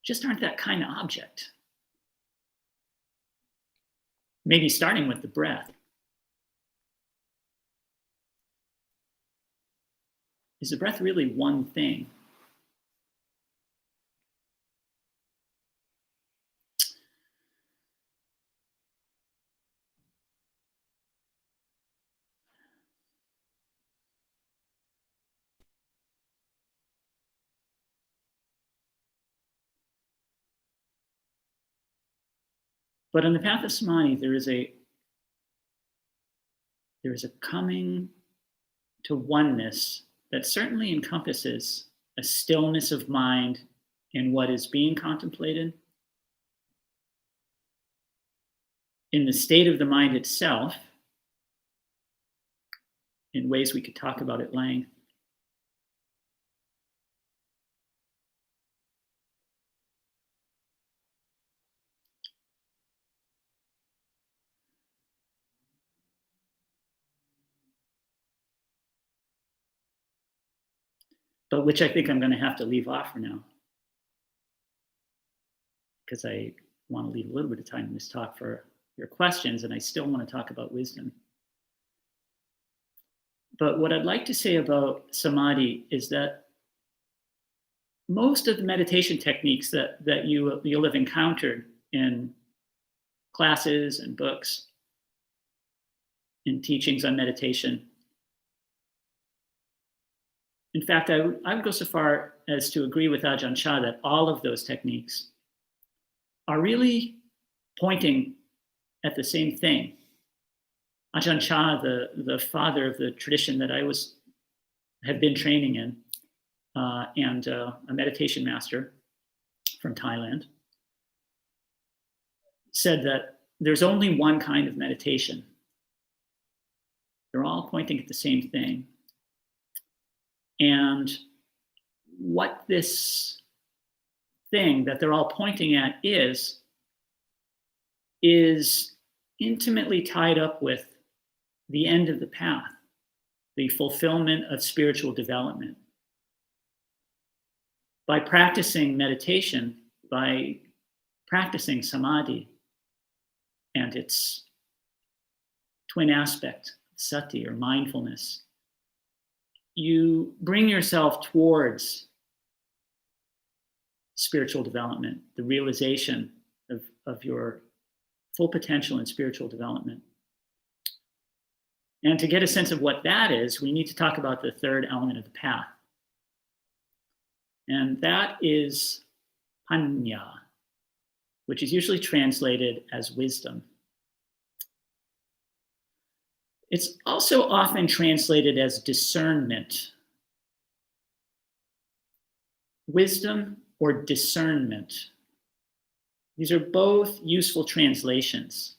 just aren't that kind of object. Maybe starting with the breath. Is the breath really one thing? But on the path of samadhi, there is a coming to oneness that certainly encompasses a stillness of mind in what is being contemplated, in the state of the mind itself, in ways we could talk about at length. But which I think I'm going to have to leave off for now, because I want to leave a little bit of time in this talk for your questions, and I still want to talk about wisdom. But what I'd like to say about samadhi is that most of the meditation techniques that you'll have encountered in classes and books, in teachings on meditation. In fact, I would go so far as to agree with Ajahn Chah that all of those techniques are really pointing at the same thing. Ajahn Chah, the father of the tradition that I have been training in, and a meditation master from Thailand, said that there's only one kind of meditation. They're all pointing at the same thing. And what this thing that they're all pointing at is intimately tied up with the end of the path, the fulfillment of spiritual development. By practicing meditation, by practicing samadhi and its twin aspect, sati or mindfulness, you bring yourself towards spiritual development, the realization of your full potential in spiritual development. And to get a sense of what that is, we need to talk about the third element of the path. And that is panya, which is usually translated as wisdom. It's also often translated as discernment. Wisdom or discernment. These are both useful translations.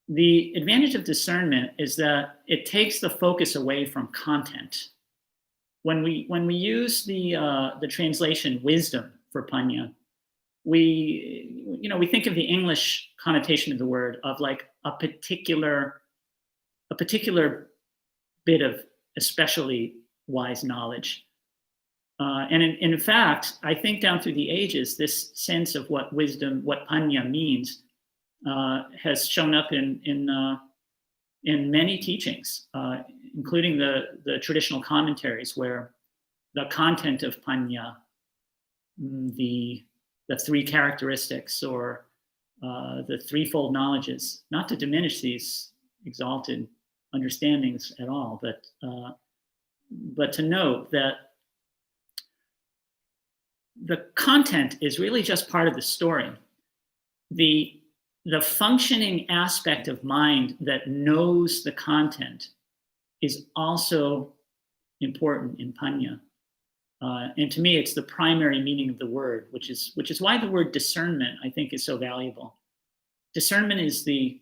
The advantage of discernment is that it takes the focus away from content. When we use the translation wisdom for panya, we think of the English connotation of the word of like a particular bit of especially wise knowledge. And in fact, I think down through the ages, this sense of what wisdom, what panya means, has shown up in many teachings, including the traditional commentaries, where the content of panya, the three characteristics or the threefold knowledges, not to diminish these exalted understandings at all, but to note that the content is really just part of the story. The functioning aspect of mind that knows the content is also important in panya. And to me, it's the primary meaning of the word, which is why the word discernment, I think, is so valuable. Discernment is the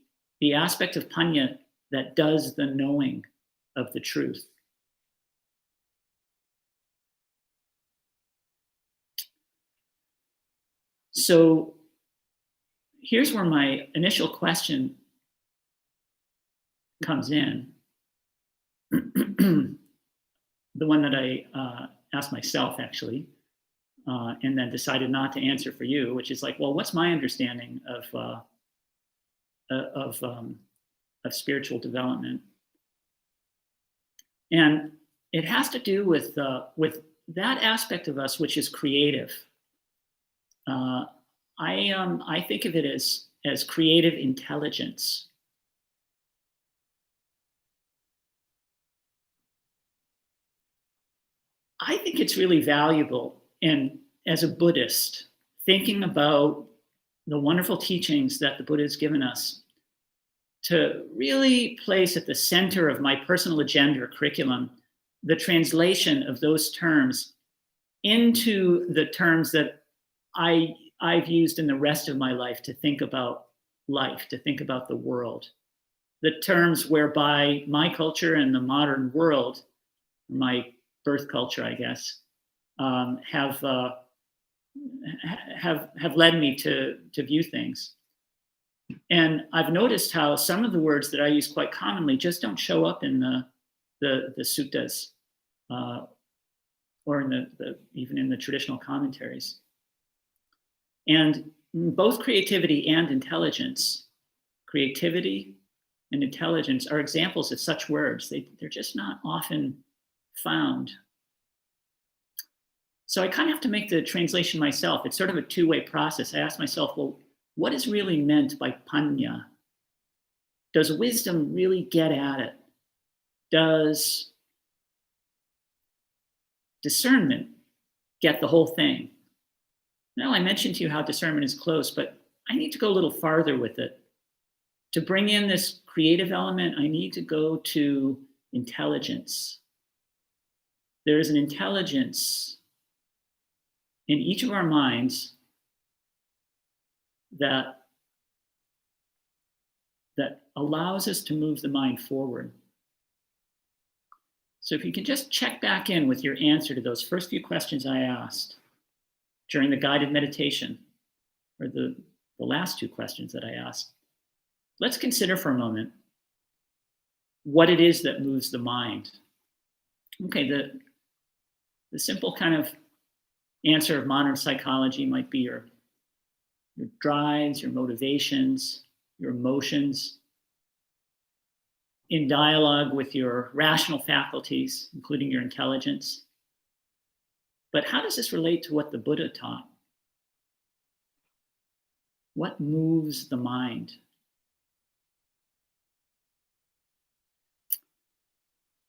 aspect of panya that does the knowing of the truth. So here's where my initial question comes in. The one that I asked myself, actually, and then decided not to answer for you, which is like, well, what's my understanding of spiritual development? And it has to do with that aspect of us which is creative. I think of it as creative intelligence. I think it's really valuable, and as a Buddhist, thinking about the wonderful teachings that the Buddha has given us, to really place at the center of my personal agenda or curriculum the translation of those terms into the terms that I've used in the rest of my life to think about life, to think about the world. the terms whereby my culture and the modern world, my birth culture, I guess, have led me to view things. And I've noticed how some of the words that I use quite commonly just don't show up in the suttas, or in the even in the traditional commentaries. And both creativity and intelligence, creativity and intelligence are examples of such words. They're just not often found. So I kind of have to make the translation myself. It's sort of a two-way process. I ask myself, well, what is really meant by panya? Does wisdom really get at it? Does discernment get the whole thing? Now, I mentioned to you how discernment is close, but I need to go a little farther with it. To bring in this creative element, I need to go to intelligence. There is an intelligence in each of our minds that allows us to move the mind forward. So if you can just check back in with your answer to those first few questions I asked during the guided meditation, or the last two questions that I asked, let's consider for a moment what it is that moves the mind. Okay, the simple kind of answer of modern psychology might be your drives, your motivations, your emotions, in dialogue with your rational faculties, including your intelligence. But how does this relate to what the Buddha taught? What moves the mind?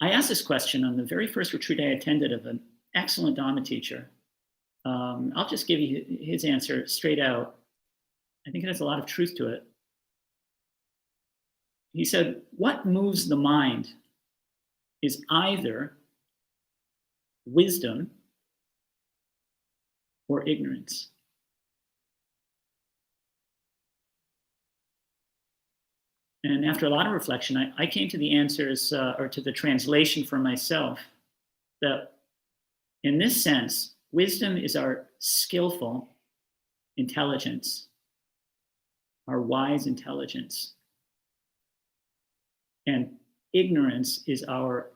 I asked this question on the very first retreat I attended of an excellent Dhamma teacher. I'll just give you his answer straight out. I think it has a lot of truth to it. He said, what moves the mind is either wisdom or ignorance. And after a lot of reflection, I came to the answers, or to the translation for myself, that in this sense, wisdom is our skillful intelligence, our wise intelligence. And ignorance is our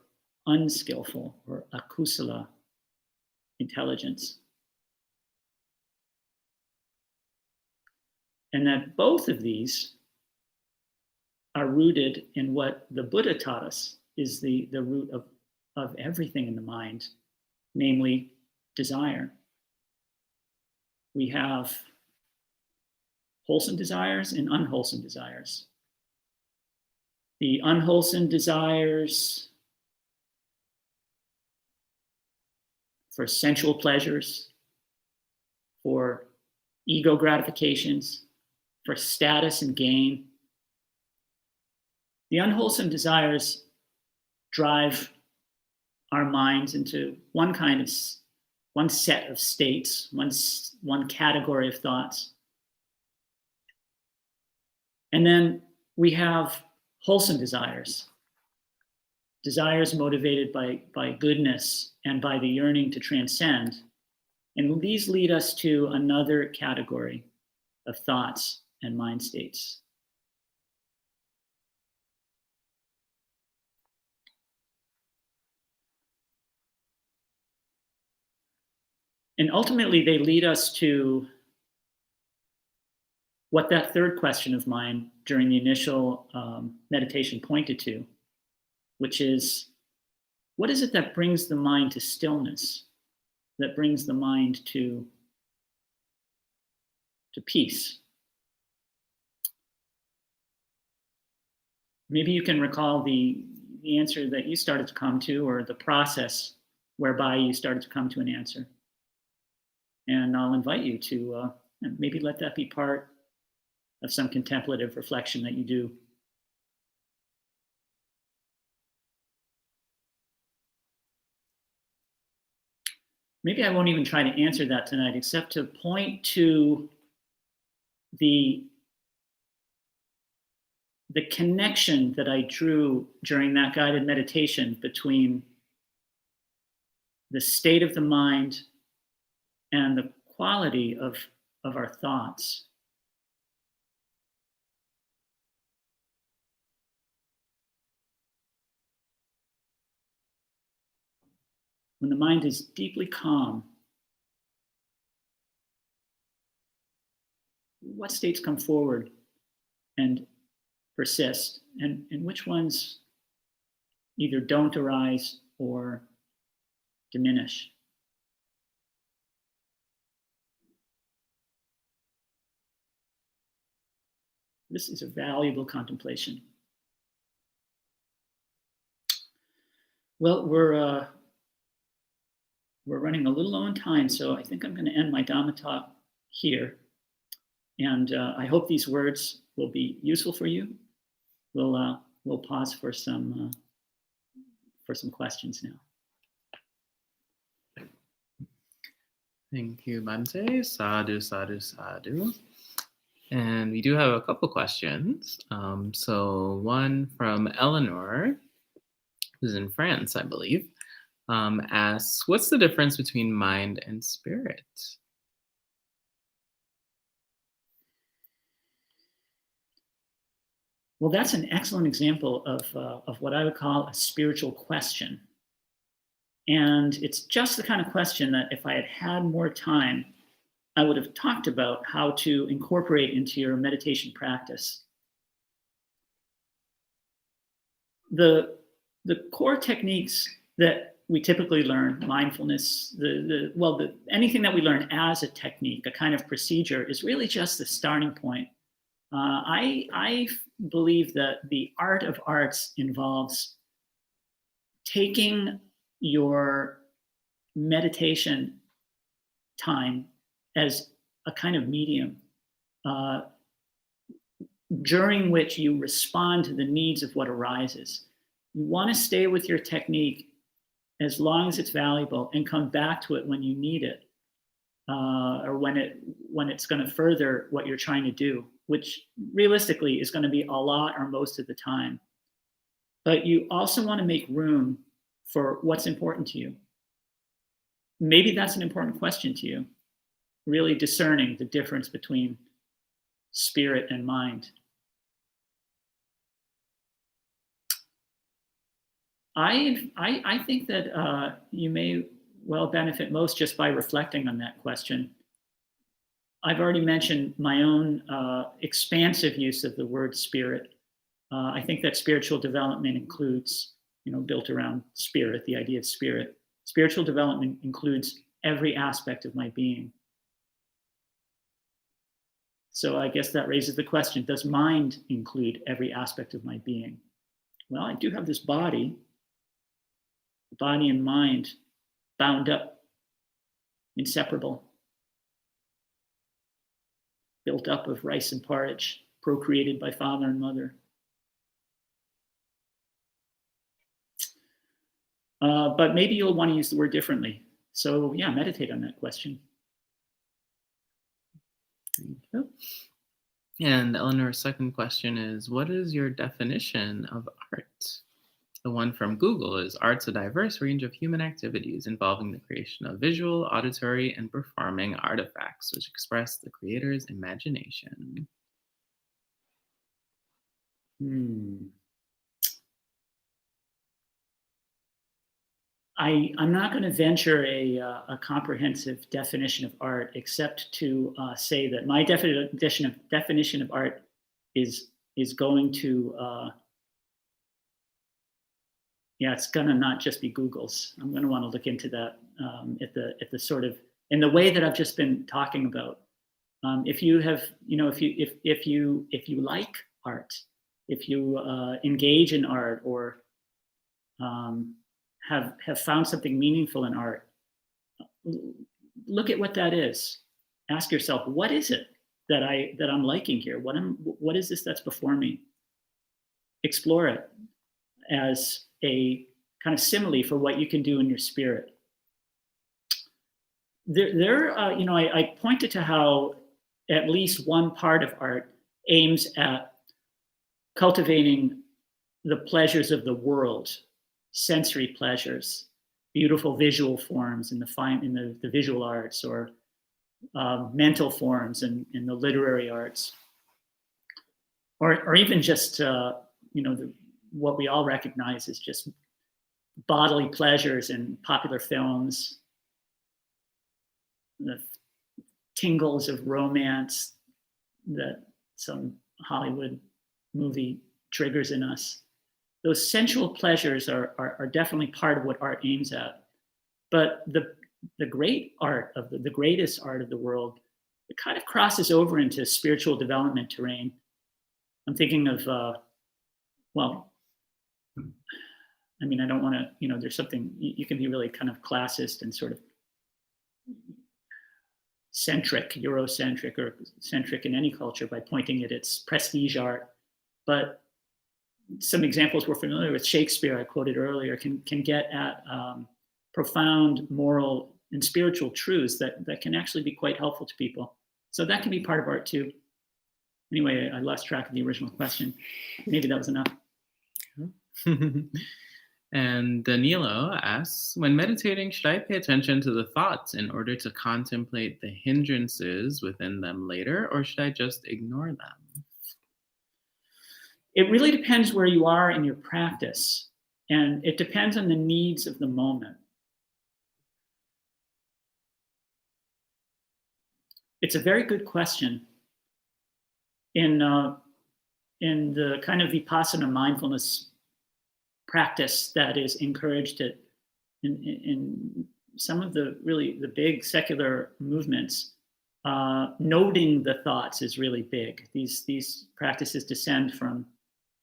unskillful or akusala intelligence. And that both of these are rooted in what the Buddha taught us is the root of everything in the mind, namely desire. We have wholesome desires and unwholesome desires. The unwholesome desires for sensual pleasures, for ego gratifications, for status and gain. The unwholesome desires drive our minds into one set of states, one category of thoughts. And then we have wholesome desires motivated by goodness and by the yearning to transcend. And these lead us to another category of thoughts and mind states. And ultimately, they lead us to what that third question of mine during the initial meditation pointed to, which is, what is it that brings the mind to stillness, that brings the mind to peace? Maybe you can recall the answer that you started to come to, or the process whereby you started to come to an answer. And I'll invite you to maybe let that be part of some contemplative reflection that you do. Maybe I won't even try to answer that tonight, except to point to the the connection that I drew during that guided meditation between the state of the mind and the quality of our thoughts. When the mind is deeply calm, what states come forward and persist, and which ones either don't arise or diminish? This is a valuable contemplation. Well, we're running a little low on time, so I think I'm going to end my Dhamma talk here. And I hope these words will be useful for you. We'll pause for some questions now. Thank you, Bhante. Sadhu, sadhu, sadhu. And we do have a couple questions. So one from Eleanor, who's in France, I believe, asks, what's the difference between mind and spirit? Well, that's an excellent example of what I would call a spiritual question. And it's just the kind of question that if I had had more time, I would have talked about how to incorporate into your meditation practice. The core techniques that we typically learn, mindfulness, anything that we learn as a technique, a kind of procedure, is really just the starting point. I believe that the art of arts involves taking your meditation time as a kind of medium during which you respond to the needs of what arises. You want to stay with your technique as long as it's valuable and come back to it when you need it, or when it's going to further what you're trying to do, which realistically is going to be a lot or most of the time. But you also want to make room for what's important to you. Maybe that's an important question to you, really discerning the difference between spirit and mind. I think that you may well benefit most just by reflecting on that question. I've already mentioned my own expansive use of the word spirit. I think that spiritual development includes, built around spirit, the idea of spirit. Spiritual development includes every aspect of my being. So I guess that raises the question, does mind include every aspect of my being? Well, I do have this body and mind bound up, inseparable, built up of rice and porridge, procreated by father and mother. But maybe you'll want to use the word differently. So yeah, meditate on that question. Thank you. And Eleanor's second question is, what is your definition of art? The one from Google is, art's a diverse range of human activities involving the creation of visual, auditory, and performing artifacts which express the creator's imagination. I'm not going to venture a comprehensive definition of art, except to say that my definition of art is going to it's going to not just be Google's. I'm going to want to look into that at the sort of in the way that I've just been talking about. If you have, if you like art, if you engage in art, or have found something meaningful in art, look at what that is. Ask yourself, what is it that I'm liking here? What is this that's before me? Explore it as a kind of simile for what you can do in your spirit. I pointed to how at least one part of art aims at cultivating the pleasures of the world, sensory pleasures, beautiful visual forms in the visual arts, or mental forms in the literary arts, or even just what we all recognize as just bodily pleasures in popular films, the tingles of romance that some Hollywood movie triggers in us. Those sensual pleasures are definitely part of what art aims at. But the great art of the greatest art of the world, it kind of crosses over into spiritual development terrain. I'm thinking of, I don't want to, there's something, you can be really kind of classist and sort of Eurocentric, or centric in any culture by pointing at its prestige art. But some examples we're familiar with, Shakespeare, I quoted earlier, can get at profound moral and spiritual truths that can actually be quite helpful to people. So that can be part of art too. Anyway, I lost track of the original question. Maybe that was enough. And Danilo asks, when meditating, should I pay attention to the thoughts in order to contemplate the hindrances within them later, or should I just ignore them? It really depends where you are in your practice, and it depends on the needs of the moment. It's a very good question. In the kind of Vipassana mindfulness practice that is encouraged in some of the big secular movements, noting the thoughts is really big. These practices descend from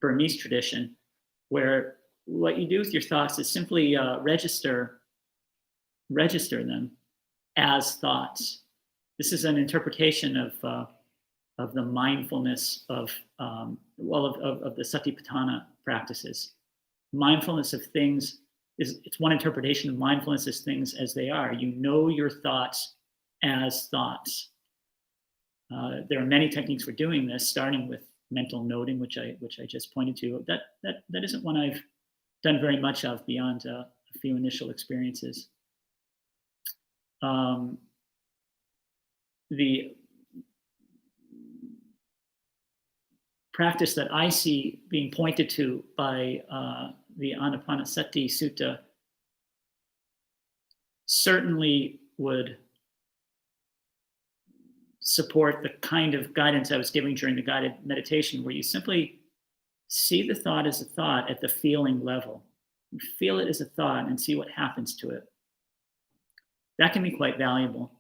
Burmese tradition, where what you do with your thoughts is simply register them as thoughts. This is an interpretation of the mindfulness of the Satipatthana practices. Mindfulness of things it's one interpretation of mindfulness as things as they are. You know your thoughts as thoughts. There are many techniques for doing this, starting with mental noting, which I just pointed to. That isn't one I've done very much of beyond a few initial experiences. The practice that I see being pointed to by the Anapanasati Sutta certainly would support the kind of guidance I was giving during the guided meditation, where you simply see the thought as a thought at the feeling level. You feel it as a thought and see what happens to it. That can be quite valuable.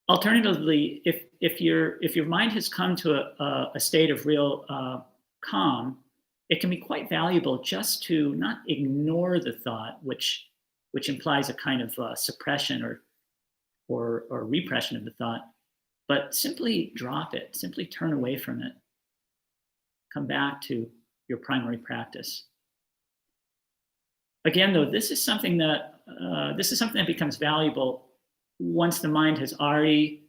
Alternatively, if your mind has come to a state of real calm, it can be quite valuable just to not ignore the thought, which implies a kind of suppression or repression of the thought, but simply drop it, simply turn away from it. Come back to your primary practice. Again, though, this is something that becomes valuable once the mind has already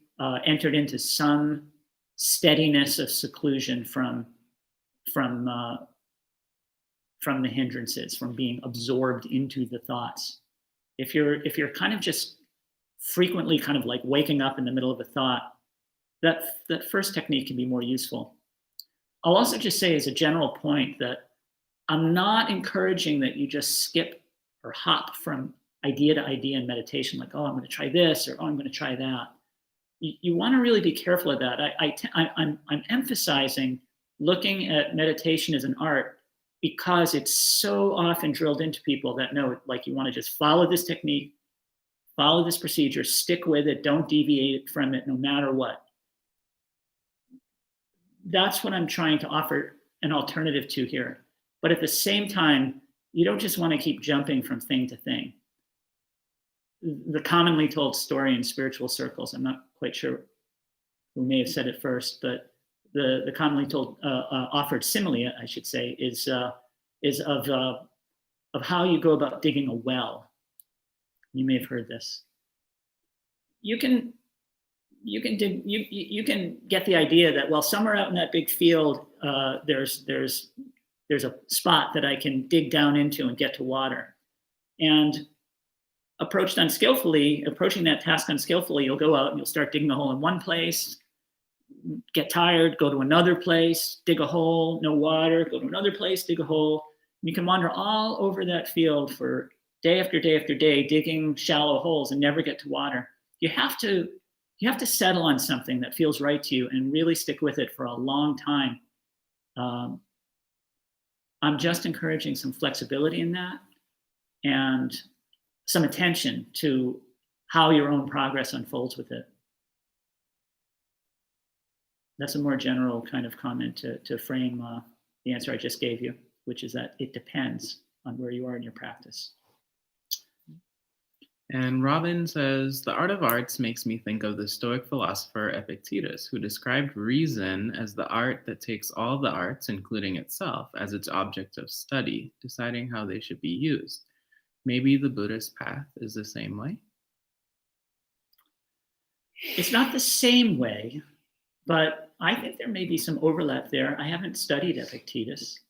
entered into some steadiness of seclusion from the hindrances, from being absorbed into the thoughts. If you're kind of just frequently kind of like waking up in the middle of a thought, that first technique can be more useful. I'll also just say as a general point that I'm not encouraging that you just skip or hop from idea to idea in meditation, like, oh, I'm going to try this, or oh, I'm going to try that. You want to really be careful of that. I'm emphasizing looking at meditation as an art because it's so often drilled into people that no, like you want to just follow this technique, follow this procedure, stick with it, don't deviate from it no matter what. That's what I'm trying to offer an alternative to here. But at the same time, you don't just want to keep jumping from thing to thing. The commonly told story in spiritual circles, I'm not quite sure who may have said it first, but the commonly told offered simile, I should say, is of how you go about digging a well. You may have heard this. You can you can dig, you can get the idea that, well, somewhere out in that big field, there's a spot that I can dig down into and get to water. And approaching that task unskillfully, you'll go out and you'll start digging a hole in one place, get tired, go to another place, dig a hole, no water, go to another place, dig a hole. And you can wander all over that field for day after day after day, digging shallow holes and never get to water. You have to settle on something that feels right to you and really stick with it for a long time. I'm just encouraging some flexibility in that and some attention to how your own progress unfolds with it. That's a more general kind of comment to frame the answer I just gave you, which is that it depends on where you are in your practice. And Robin says, the art of arts makes me think of the Stoic philosopher Epictetus, who described reason as the art that takes all the arts, including itself, as its object of study, deciding how they should be used. Maybe the Buddhist path is the same way? It's not the same way, but I think there may be some overlap there. I haven't studied Epictetus.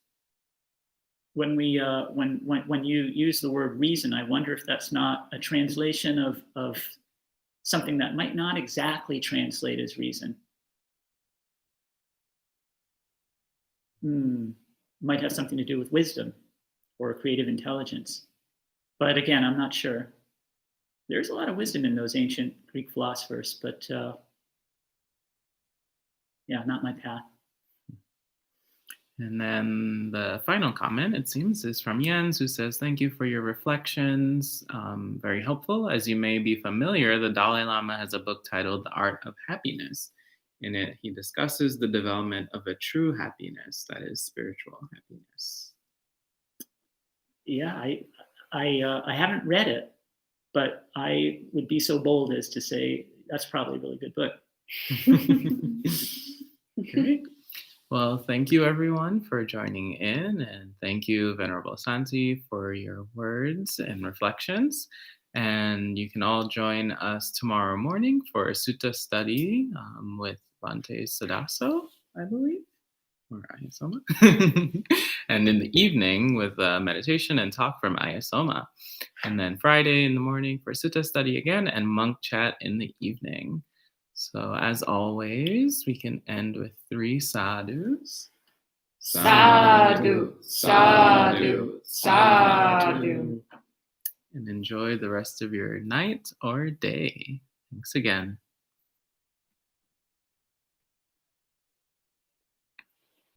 When you use the word reason, I wonder if that's not a translation of something that might not exactly translate as reason. Might have something to do with wisdom or creative intelligence. But again, I'm not sure. There's a lot of wisdom in those ancient Greek philosophers, but not my path. And then the final comment, it seems, is from Jens, who says, thank you for your reflections. Very helpful. As you may be familiar, the Dalai Lama has a book titled The Art of Happiness. In it, he discusses the development of a true happiness, that is spiritual happiness. Yeah, I haven't read it, but I would be so bold as to say that's probably a really good book. Okay. Well, thank you everyone for joining in, and thank you, Venerable Santi, for your words and reflections. And you can all join us tomorrow morning for a sutta study with Bhante Santi, I believe, or Ayasoma. And in the evening with meditation and talk from Ayasoma. And then Friday in the morning for sutta study again, and monk chat in the evening. So as always, we can end with 3 sadhus. Sadhu, sadhu, sadhu. And enjoy the rest of your night or day. Thanks again.